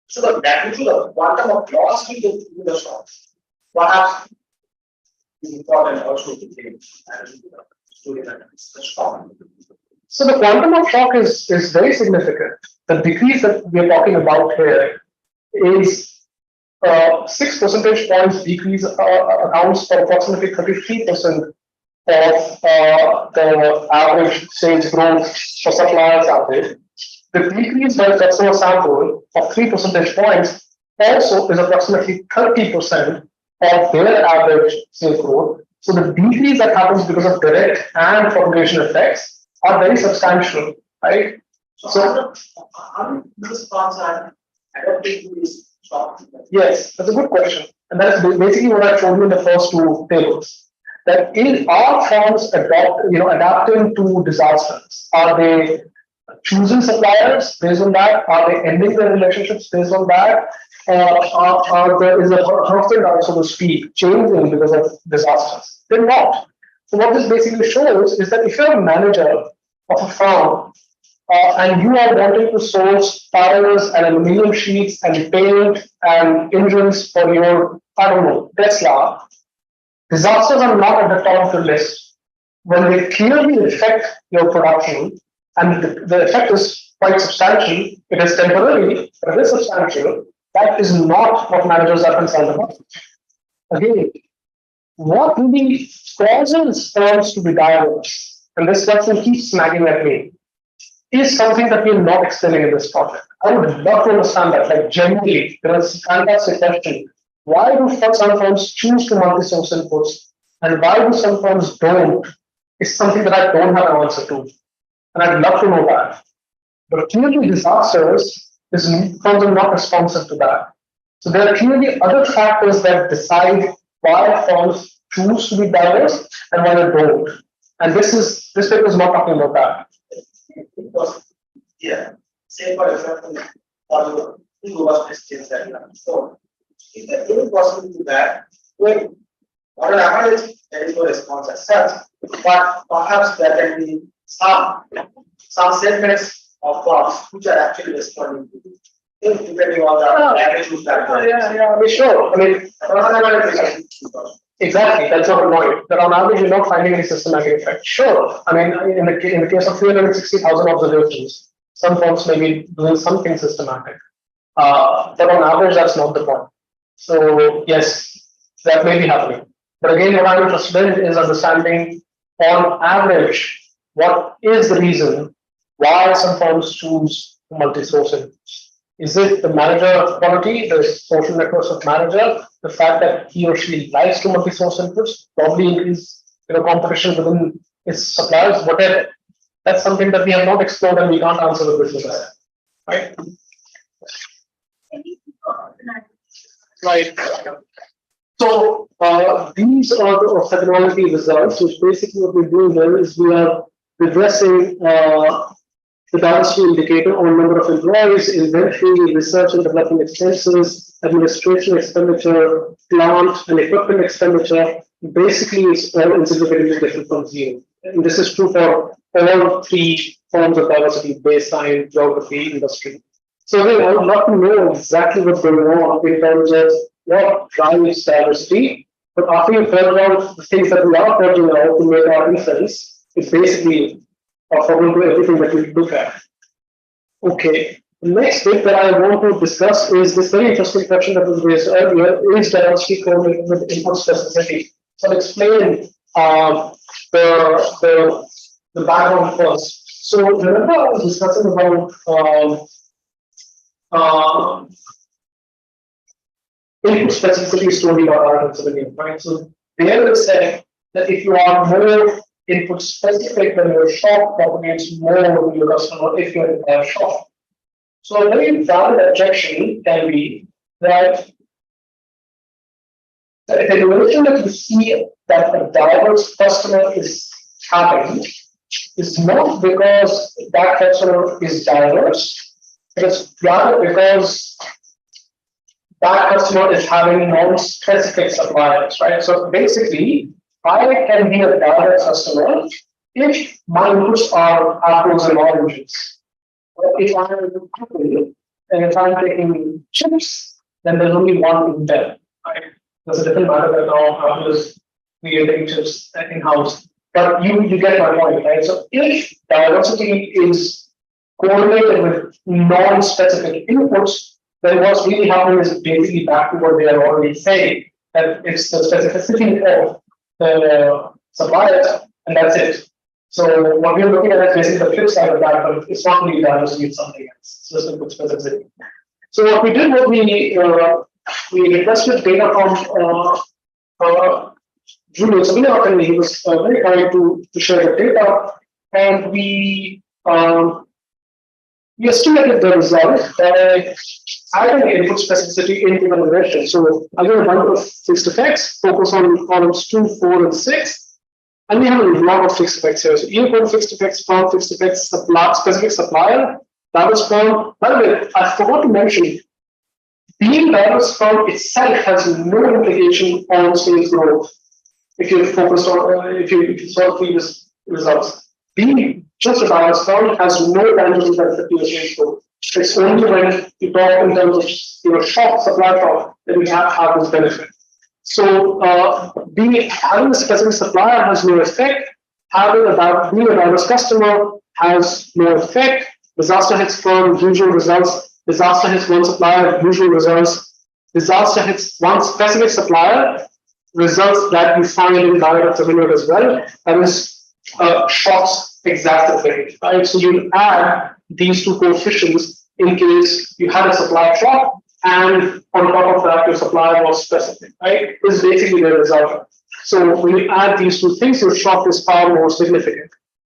S3: So the magnitude of quantum of loss we get in the shocks, perhaps is important also to think and student the shock.
S2: So the quantum of shock is very significant. The decrease that we are talking about here is 6 percentage points decrease accounts for approximately 33% of the average sales growth for suppliers average. The decrease by customer sample of 3 percentage points also is approximately 30% of their average sales growth. So the decrease that happens because of direct and propagation effects are very substantial, right?
S3: So how this concept adapting to this shock?
S2: Yes, that's a good question. And that's basically what I showed you in the first two tables. That are firms adapting to disasters? Are they choosing suppliers based on that? Are they ending their relationships based on that? Is a husband, so to speak, changing because of disasters? They're not. So what this basically shows is that if you're a manager of a firm and you are wanting to source tires and aluminum sheets and paint and engines for your, I don't know, Tesla, disasters are not at the top of the list. When they clearly affect your production, and the effect is quite substantial, it is temporary, but it is substantial, that is not what managers are concerned about. Again, what really causes firms to be diverse, and this question keeps snagging at me, is something that we're not explaining in this project. I would love to understand that, like generally, there is a fantastic question. Why do some firms choose to multi-source inputs and why do some firms don't? It's something that I don't have an answer to. And I'd love to know that. But clearly disasters firms are not responsive to that. So there are clearly other factors that decide why firms choose to be diverse and why they don't. And this paper is not talking about that.
S3: Because say for example, for the robustness change that you have. So is there any possibility to that when on an average there is no response as such, but perhaps there can be some segments of costs which are actually responding to this, depending on the magnitude factor.
S2: Yeah, I mean, sure. I mean, exactly, that's not the point. That on average, you're not finding any systematic effect. Sure. I mean, in the case of 360,000 observations, some folks may be doing something systematic. But on average, that's not the point. So, yes, that may be happening. But again, what I'm interested in is understanding on average, what is the reason why some firms choose multi-sourcing? Is it the manager quality, the social networks of manager, the fact that he or she likes to multi-source inputs, probably increase competition within its suppliers, whatever. That's something that we have not explored and we can't answer the question, right? Right. So these are the technology results, which basically what we're doing here is we are addressing the diversity indicator on number of employees, inventory, research and development expenses, administration expenditure, plant and equipment expenditure. Basically, it's all insignificantly different from zero. And this is true for all three forms of diversity: baseline, geography, industry. So I would love to know exactly what's going on in terms of what drives diversity. But after you figure out the things that we are purging out to make our inference, it's basically following to everything that we look at. Okay. The next bit that I want to discuss is this very interesting question that was raised earlier: is diversity correlated with input specificity? So I'll explain the background first. So remember I was discussing about input specificity is totally about R170, right? So there it said that if you are more input specific, then your shop propagates more to your customer if you're in their shop. So a very valid objection can be that the innovation that you see that a diverse customer is having is not because that customer is diverse, it is rather because that customer is having non-specific suppliers, right? So basically, I can be a diverse customer if my inputs are apples and oranges. But if I'm a company and if I'm taking chips, then there's only one Intel, right? That's a different matter that now Apple is creating chips in-house. But you get my point, right? So if diversity is correlated with non-specific inputs, then what's really happening is basically back to what they are already saying, that it's the specificity of the suppliers, and that's it. So what we're looking at is basically the flip side of that, but it's not really diversity, it's something else. It's just input specificity. So what we did was we requested data from Julius. He was very kind to share the data, and we estimated the result by adding input specificity into the regression. So I'll give a bunch of fixed effects, focus on columns 2, 4, and 6. And we have a lot of fixed effects here. So equal fixed effects, found fixed effects, specific supplier, diverse firm. By the way, I forgot to mention, being diverse firm itself has no implication on sales growth. If you focus on, if you saw previous results, being just a diverse firm has no tangible benefit to your sales growth. It's only when you talk in terms of shop, supply shop, that we have this benefit. So having a specific supplier has no effect. Being a diverse customer has no effect. Disaster hits firm, usual results. Disaster hits one supplier, usual results. Disaster hits one specific supplier, results that you find in direct familiar as well. That is shocks exacerbate, right? So you add these two coefficients in case you had a supply shock, and on top of that, your supplier was specific, right? This is basically the result. So when you add these two things, your shock is far more significant.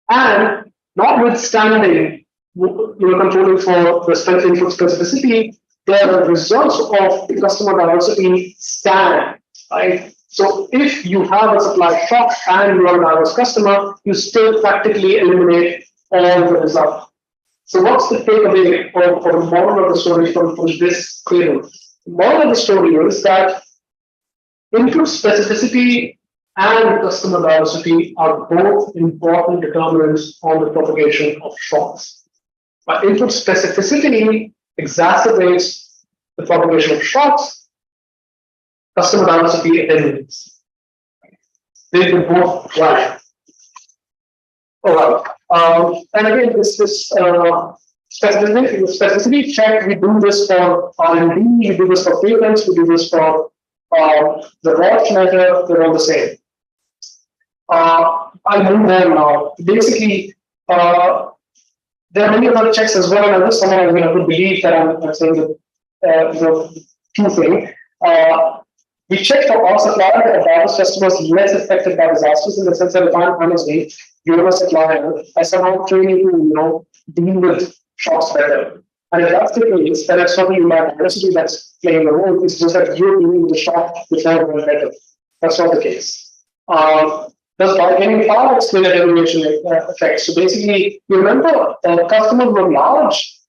S2: And notwithstanding, controlling for the strength input specificity, the results of the customer diversity stand, right? So if you have a supply shock and you are a diverse customer, you still practically eliminate all the results. So what's the takeaway or the moral of the story from this table? The moral of the story is that input specificity and customer diversity are both important determinants on the propagation of shocks. But input specificity exacerbates the propagation of shocks, customer diversity attenuates. They can both rise. All right. And again, this specificity check, we do this for R&D, we do this for patents, we do this for the Roche measure, they're all the same. I'll move on now. Basically, there are many other checks as well, and I just someone would believe that I'm saying the two thing. We check for our supplier that our customers less affected by disasters in the sense that if I'm honestly, you're a supplier, I somehow train you to deal with shocks better. And if that's the case, then it's not really my diversity that's playing a role, it's just that you're dealing with the shock which I will better. That's not the case. Does bargaining power explain a derivation effect? So basically, you remember customers were large,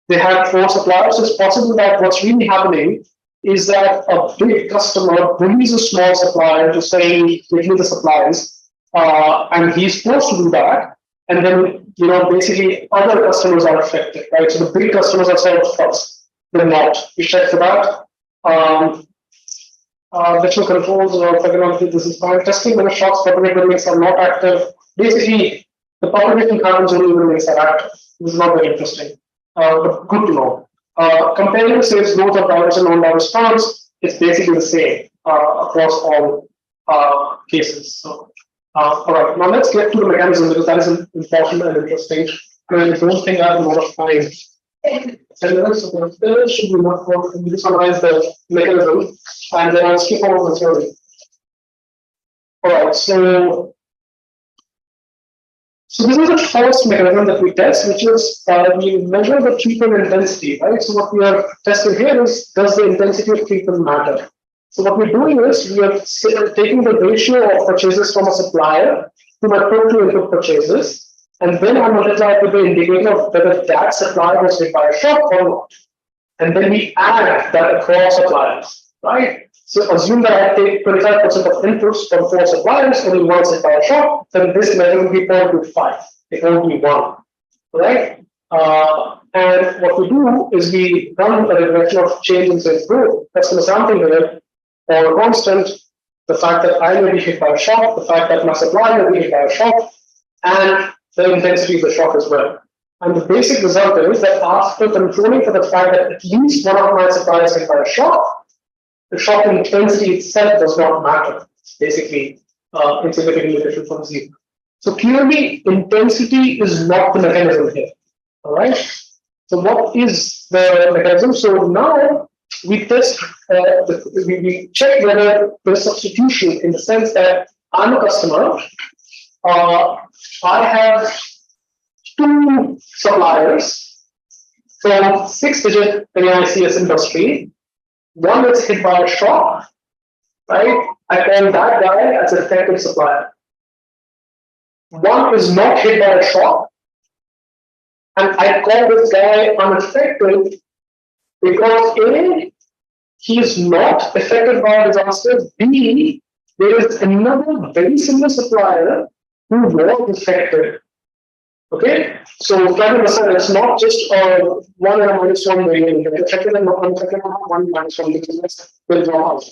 S2: they had 4 suppliers. So it's possible that what's really happening is that a big customer bullies a small supplier to say, give me the supplies, and he's supposed to do that. And then, basically other customers are affected, right? So the big customers are served first, they're not. We check for that. Virtual controls or technology, this is fine. Testing when the shocks propagate makes are not active. Basically, the propagation happens only when makes are active. This is not very interesting, but good to know. Comparing the sales growth of diverse and non-diverse funds, it's basically the same across all cases. So, all right, now let's get to the mechanism because that is important and interesting. I don't think I have a lot of time. 10 minutes, so there should be enough for me to summarize the mechanism and then I'll skip over the theory. All right, so this is the first mechanism that we test, which is we measure the treatment intensity, right? So what we are testing here is, does the intensity of treatment matter? So what we're doing is we are taking the ratio of purchases from a supplier to my total input purchases, and then I multiply it with the indicator of whether that supplier was hit by a shock or not. And then we add that across suppliers, right? So assume that I take 25% of inputs from 4 suppliers, only one is hit by a shock, then this measure will be 0.25, it won't be 1, right? And what we do is we run a regression of change in sales growth, customer sampling here, or a constant, the fact that I may be hit by a shock, the fact that my supplier may be hit by a shock, and the intensity of the shock as well. And the basic result is that after controlling for the fact that at least one of my suppliers hit by a shock, the shock intensity itself does not matter. It's basically insignificantly different from 0. So clearly, intensity is not the mechanism here. All right. So what is the mechanism? So now we test, we check whether there's substitution in the sense that I'm a customer. I have 2 suppliers from 6-digit NAICS industry. One is hit by a shock, right? I call that guy as an affected supplier. One is not hit by a shock, and I call this guy unaffected because A, he is not affected by a disaster. B, there is another very similar supplier who was affected. Okay, so try to understand it's not just 1 and a -1 variant. Affected and unaffected are 1 -1 because will draw out.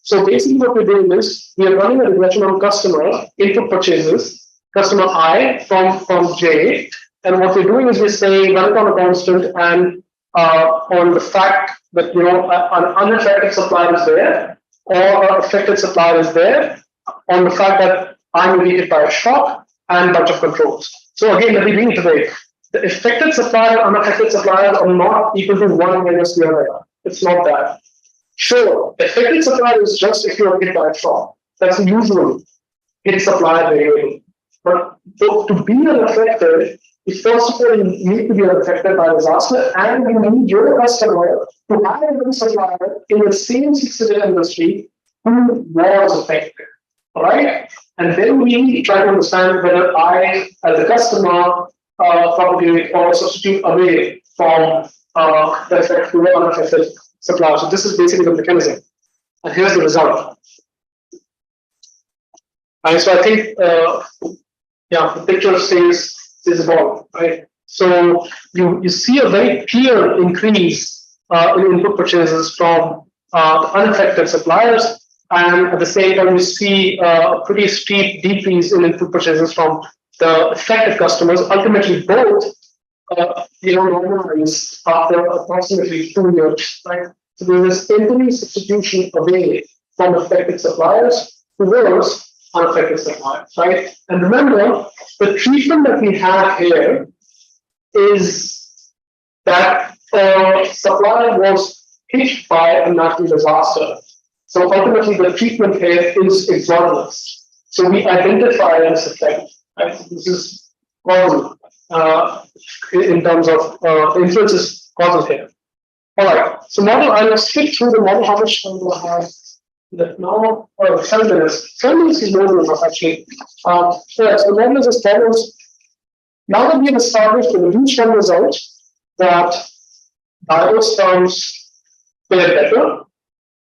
S2: So basically, what we're doing is we are running a regression on customer input purchases, customer I from J, and what we're doing is we're saying run it on a constant and on the fact that an unaffected supplier is there or an affected supplier is there, on the fact that I may be hit by a shock and a bunch of controls. So again, let me reiterate. The affected supplier and unaffected suppliers are not equal to 1 minus the other. It's not that. Sure, affected supplier is just if you're hit by a shock. That's the usual hit supplier variable. But to be unaffected, first of all, you need to be unaffected by disaster, and you need your customer to have a supplier in the same 6-digit industry who was affected. All right? And then we try to understand whether I, as a customer, propagate or substitute away from the effect to the unaffected supplier. So this is basically the mechanism. And here's the result. And so I think, yeah, the picture says it all, right? So you see a very clear increase in input purchases from the unaffected suppliers, and at the same time you see a pretty steep decrease in input purchases from the affected customers. Ultimately, both normalize after approximately 2 years, right? So there is temporary substitution away from affected suppliers towards unaffected suppliers, right? And remember, the treatment that we have here is that supplier was hit by a natural disaster. So ultimately, the treatment here is exogenous. So we identify this effect, right? This is causal in terms of the influence is causal here. All right. So model, I'll skip through the model. How much time do I have? That now, 7 minutes. 7 minutes is more than enough, actually. So the model is as follows. Now that we have established the reduced end result that diverse firms fare better,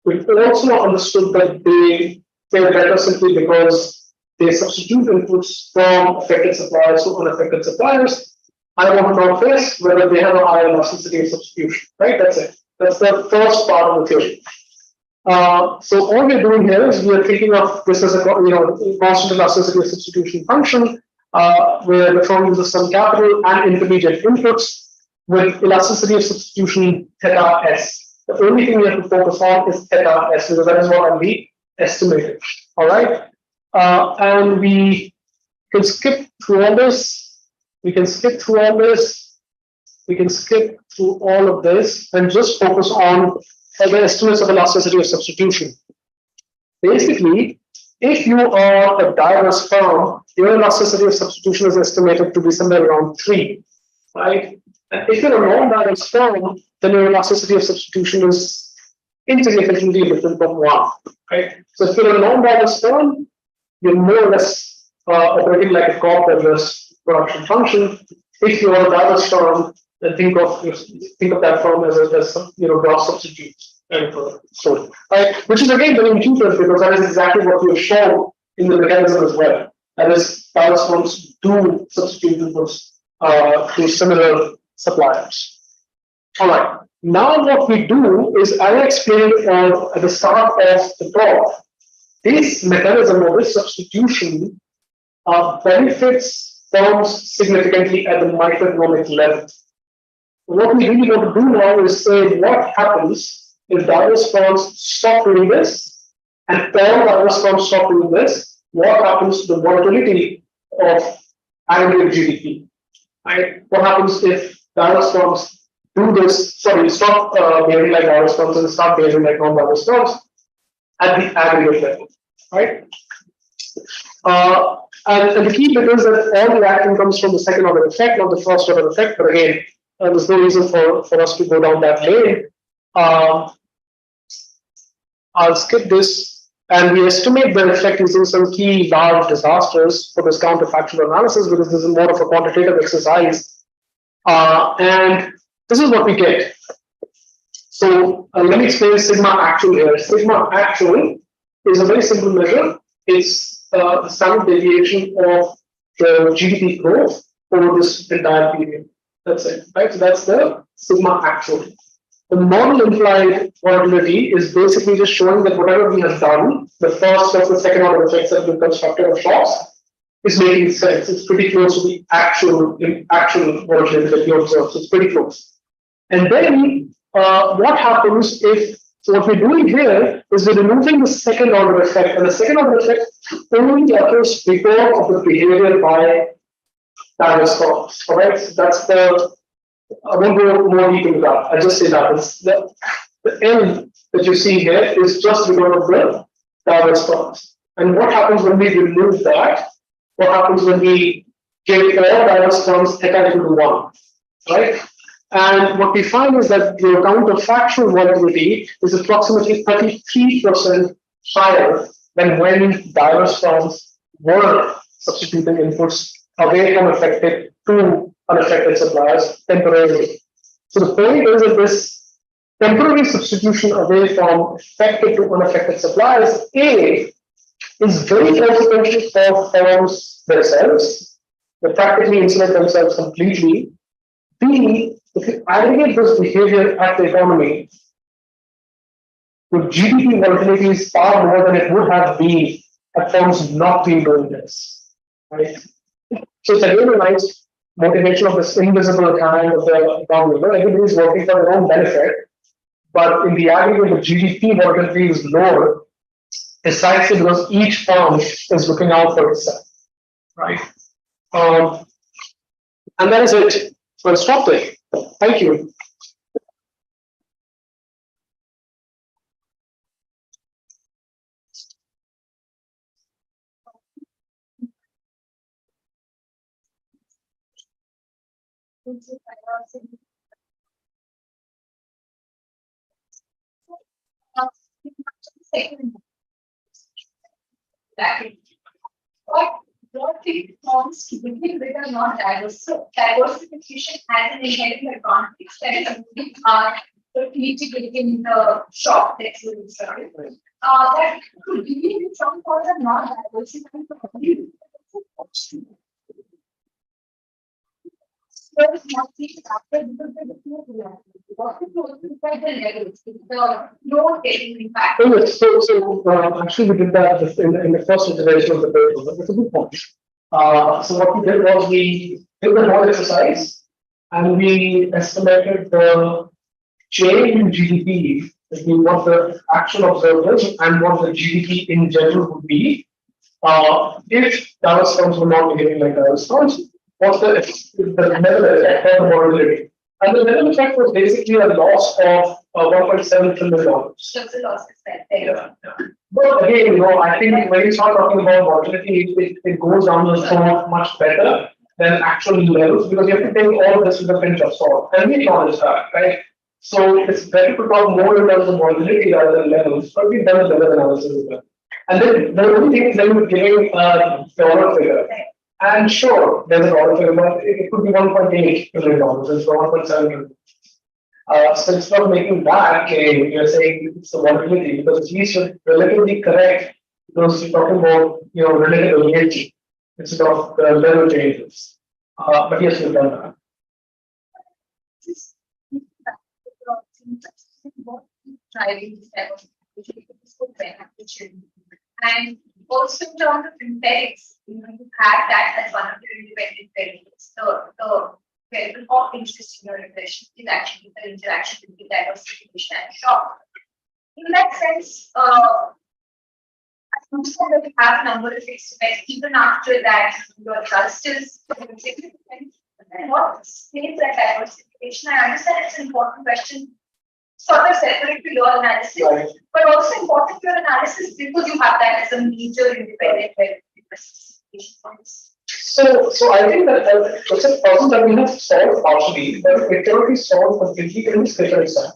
S2: we've also understood that they fare better simply because they substitute inputs from affected suppliers to unaffected suppliers. I want to now test whether they have a higher elasticity of substitution, right? That's it. That's the first part of the theory. So all we're doing here is we are thinking of this as a constant elasticity of substitution function, where the firm uses some capital and intermediate inputs with elasticity of substitution theta s. The only thing we have to focus on is theta s, because that is what can be estimated. All right, and we can skip through all this. We can skip through all this. We can skip through all of this and just focus on the estimates of elasticity of substitution. Basically, if you are a diverse firm, your elasticity of substitution is estimated to be somewhere around 3, right? And if you're a non-diverse firm, then your elasticity of substitution is insignificantly different from 1, right? So if you're a non-diverse firm, you're more or less operating like a corporate production function. If you're a diverse firm, then think of that firm as gross substitutes and story, right? Which is again very intuitive because that is exactly what we have shown in the mechanism as well. That is, diverse firms do substitute inputs to similar suppliers. All right. Now what we do is, as I explained at the start of the talk, this mechanism of this substitution benefits firms significantly at the microeconomic level. What we really want to do now is say what happens if diverse firms stop doing this and all diverse firms stop doing this. What happens to the volatility of aggregate GDP? Right? What happens if diverse firms do this? Sorry, stop behaving like diverse firms and start behaving like non-diverse firms at the aggregate level, right? And the key bit is that all the acting comes from the second order effect, not the first order effect. But again, there's no reason for us to go down that lane. I'll skip this, and we estimate the effect using some key large disasters for this counterfactual analysis because this is more of a quantitative exercise. And this is what we get. So let me explain sigma actual here. Sigma actual is a very simple measure. It's the standard deviation of the GDP growth over this entire period. That's it, right? So that's the sigma actual. The model implied volatility is basically just showing that whatever we have done, the first or the second order effects that we constructed of shocks, is making sense. It's pretty close to the actual volatility that you observe. So it's pretty close. And then what happens if, so what we're doing here is we're removing the second order effect, and the second order effect only occurs because of the behavior by diverse firms. All right, so that's the, I won't go more deep into that. I'll just say that it's the L that you see here is just because of the diverse firms. And what happens when we remove that? What happens when we give all diverse firms theta equal to 1, right? And what we find is that the counterfactual volatility is approximately 33% higher than when diverse firms were substituting inputs away from affected to unaffected suppliers temporarily. So the point is that this temporary substitution away from affected to unaffected suppliers, A, is very consequential for firms themselves. They practically insulate themselves completely. B, if you aggregate this behavior at the economy, the GDP volatility is far more than it would have been had firms not been doing this. Right? So it's again a nice motivation of this invisible hand of the economy. Not everybody is working for their own benefit, but in the aggregate, the GDP volatility is lower precisely because each firm is looking out for itself. Right? Um, and that is it. We'll stop there. Thank you.
S6: What big firms typically they are not diverse. So diversification has an inherent advantage that is are creativity in the shop that you started. That could be some firms are not diversified. So it's not being after because they don't know what to do with the levels, the low getting impact.
S2: Oh, yes. Actually, we did that in the first iteration of the paper. That's a good point. So what we did was we did the whole exercise and we estimated the change in GDP between what the actual observers and what the GDP in general would be if Dallas firms were not behaving like Dallas firms. What's the level effect of the volatility? And the level effect was basically a loss of $1.7 trillion.
S6: So the loss is that there.
S2: Yeah. But again, I think when you start talking about volatility, it goes down so much better than actual levels because you have to take all of this with a pinch of salt. And we acknowledge that, right? So it's better to talk more in terms of volatility rather than levels, but we've done a better analysis of that. And then the only thing is that we're giving a dollar figure. And sure, there's a dollar figure, but it could be $1.8 trillion, it's 1.7 trillion. So it's not making that claim, you're saying it's the volatility because at least you're relatively correct because you're talking about relative age instead of the level changes. But yes, we've done that.
S6: Driving this type of and also in terms of empirics, you have that as one of your independent variables. The variable of interest in your impression is actually the interaction between diversification and shock. In that sense, I understand that you have a number of estimates even after that your trust is significant. And what states that diversification? I understand it's an important question, sort of separate to your analysis,
S2: Right.
S6: but also important to your analysis because you have that as a major independent diversification points.
S2: So I think that it's a problem that we have solved partially, but it cannot be solved completely in this paper itself.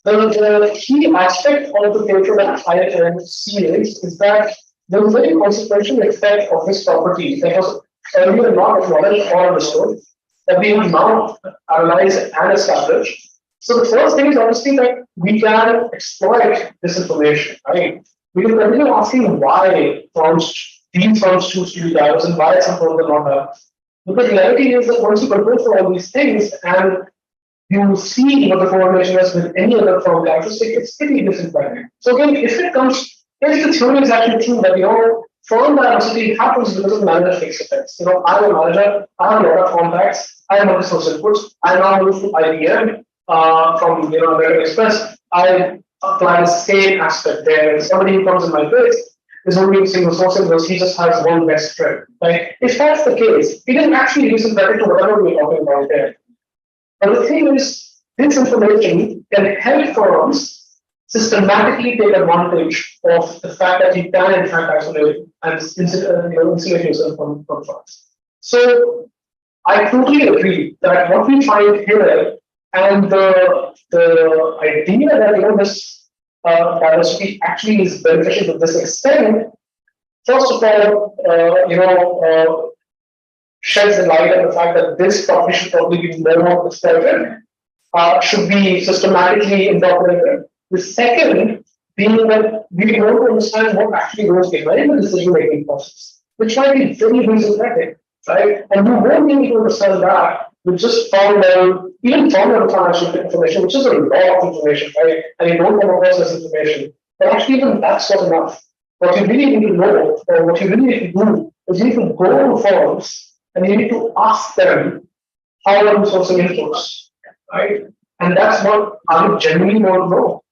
S2: The key aspect of the paper that I see is that there is a very consequential effect of this property that was earlier not acknowledged or understood, that we have now analyzed and established. So the first thing is obviously that we can exploit this information, right? We can continue asking why these firms choose to be diverse and why some firms are not diverse. Because the reality is that once you control for all these things and you see what the correlation is with any other firm characteristic, it's pretty disinteresting. So again, if the theory is actually true that firm diversity happens because of manager fixed effects. I'm a manager, I have a lot of contacts, I have multi-source inputs, I now move to IBM from American Express, I apply the same aspect there. And somebody who comes in my place is only single sourcing because he just has one best friend. Right? If that's the case, it is actually representative to whatever we're talking about there. But the thing is, this information can help firms systematically take advantage of the fact that you can in fact isolate and insulate yourself from firms. So I totally agree that what we find here and the idea that this diversity actually is beneficial to this extent, first of all, sheds the light on the fact that this property should probably be more exploited, should be systematically incorporated. The second being that we don't understand what actually goes behind the decision making process, which might be very reasonable, right? And we won't be able to understand that we just found out, even found out financial information, which is a lot of information, right? And you don't come across this information. But actually, even that's not enough. What you really need to know, or what you really need to do, is you need to go to firms and you need to ask them how are you sourcing inputs, right? And that's what I would genuinely want to know,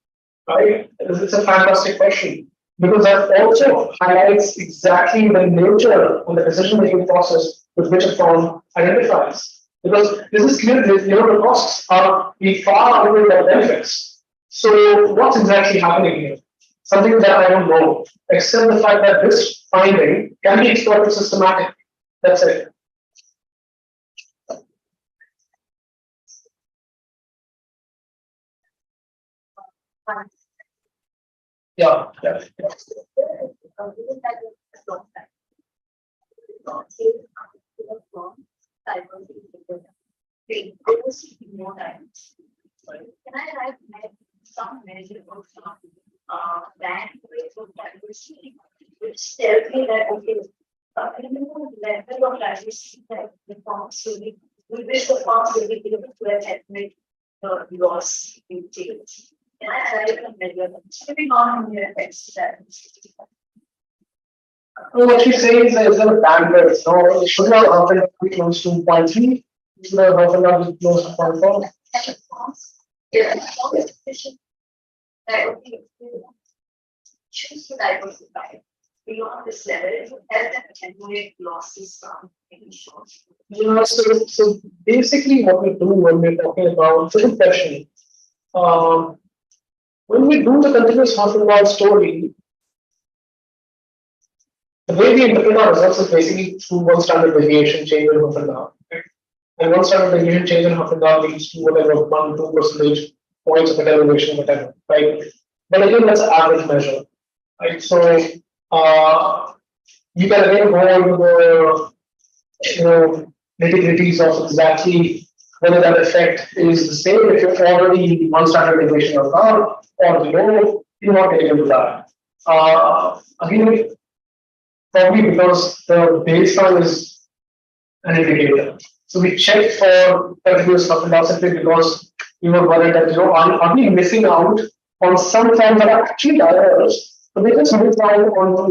S2: right? It's a fantastic question because that also highlights exactly the nature of the decision-making process with which a firm identifies. Because this is clear, the costs are far outweigh the benefits. So what's exactly happening here? Something that I don't know, except the fact that this finding can be exploited systematically. That's it. Yeah, yeah.
S6: More time. Can I have some measure of bandwidth of diversity, which tells me that okay, level of diversity that the forms will be, we wish the forms will be able to admit the loss in change. Can I have a measure of maybe not in the effects that
S2: Well, what she's saying is that a bandwidth. So it should not often be close to 0.3. It should not often be close to 0.4.
S6: that okay, choose to diversify beyond this level, it will help them attenuate losses from any short.
S2: So basically what we do when we're talking about film question, when we do the continuous Hoffenbach story, the way we interpret our results is basically through one standard deviation change in Hoffenbach. Right? And one standard deviation change in Hoffenbach leads to whatever 1-2 percentage points of attenuation, whatever, right? But again, that's an average measure, right? So you can again go into the nitty-gritties of exactly whether that effect is the same if you're already one standard deviation above or below. You're not getting into that. Again, probably because the baseline is an indicator. So we checked for continuous up and down simply because we were worried that are we missing out on some forms that are actually diverse, but they just miss out on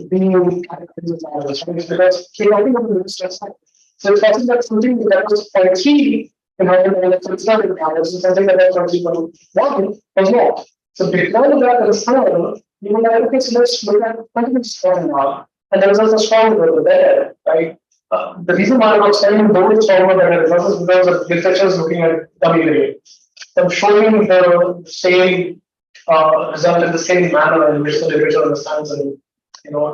S2: being characterized as diverse, right? Because we are talking about the stress side. So it's possible that something that was 0.3 in how so it's not in balance, it's something that was 0.1 was not. So because of that concern, you know, like, okay, so let's look at continuous formula, and the results are stronger the better, right? The reason why I'm not saying those stronger than the results is because the literature is looking at dummy rate. I'm showing the same result in the same manner in which the literature understands and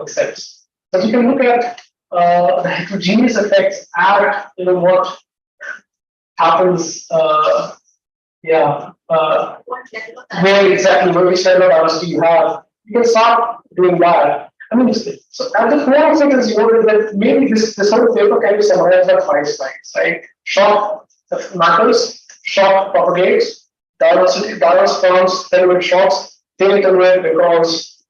S2: accepts. But you can look at the heterogeneous effects at what happens. Where exactly which level of diversity you have. You can start doing that. I mean, so at the core of it is that maybe this whole paper can be summarized by 5 slides, right? Shock matters, shock propagates, diverse firms attenuate shocks, they attenuate because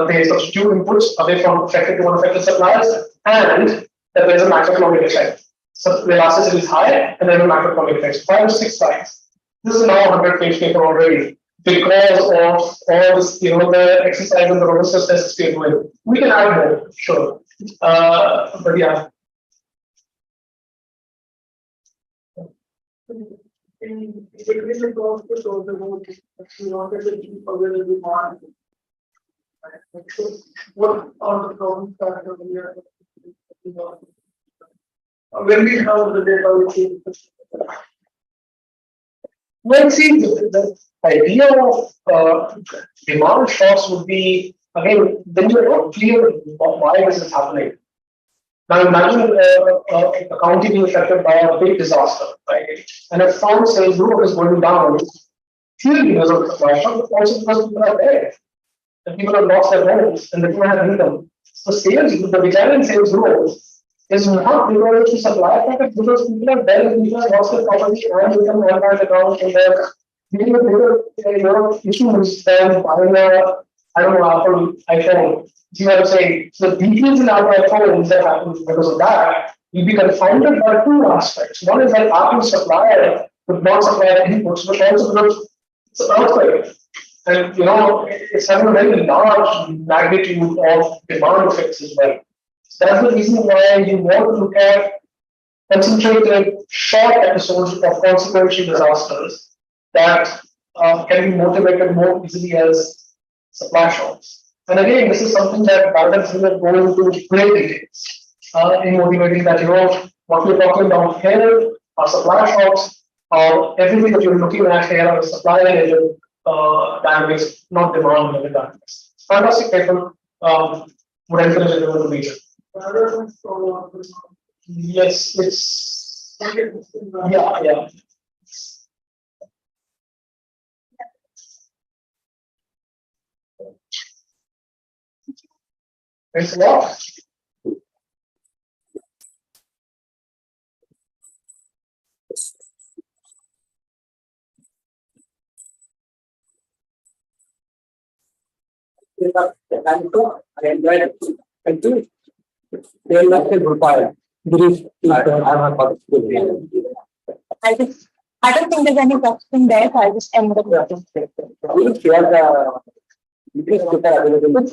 S2: they substitute inputs away from affected to unaffected suppliers, and that there is a macroeconomic effect. So the elasticity is high, and then a macroeconomic effect. 5 or 6 slides. This is now a 100-page paper already because of all this, the exercise and the robustness tests we are doing. We can add more, sure. But yeah.
S3: What are the problems that when we have the data,
S2: Well, see, the idea of demand shocks would be, again, then you're not clear why this is happening. Now imagine a county being affected by a big disaster, right? And if farm sales growth is going down, clearly because of the supply shock, but also because people are dead. The people have lost their homes and they don't have income. So the decline in sales growth is not because of the supply effect, because people are dead and people have lost their property and become non-current account in their bigger issues than buying I don't know, Apple iPhone. See what I'm saying? So the decrease in Apple iPhones that happens because of that will be confounded by two aspects. One is that Apple's supplier could not supply inputs, but also because it's an earthquake. And it's having a very large magnitude of demand effects as well. So that's the reason why you want to look at concentrated short episodes of consequential disasters that can be motivated more easily as supply shocks. And again, this is something that Bharat will go into great details in motivating that, what we're talking about here are supply shocks, everything that you're looking at here are supply related dynamics, not demand related dynamics. Fantastic paper. Would encourage everyone to read it. Yes, it's yeah. Thanks a lot.
S3: I enjoyed it. Thank you. They left it required. Girish, I'm a
S1: I don't think there's any question there, so I'll just end the meeting.
S3: We'll share the English paper available.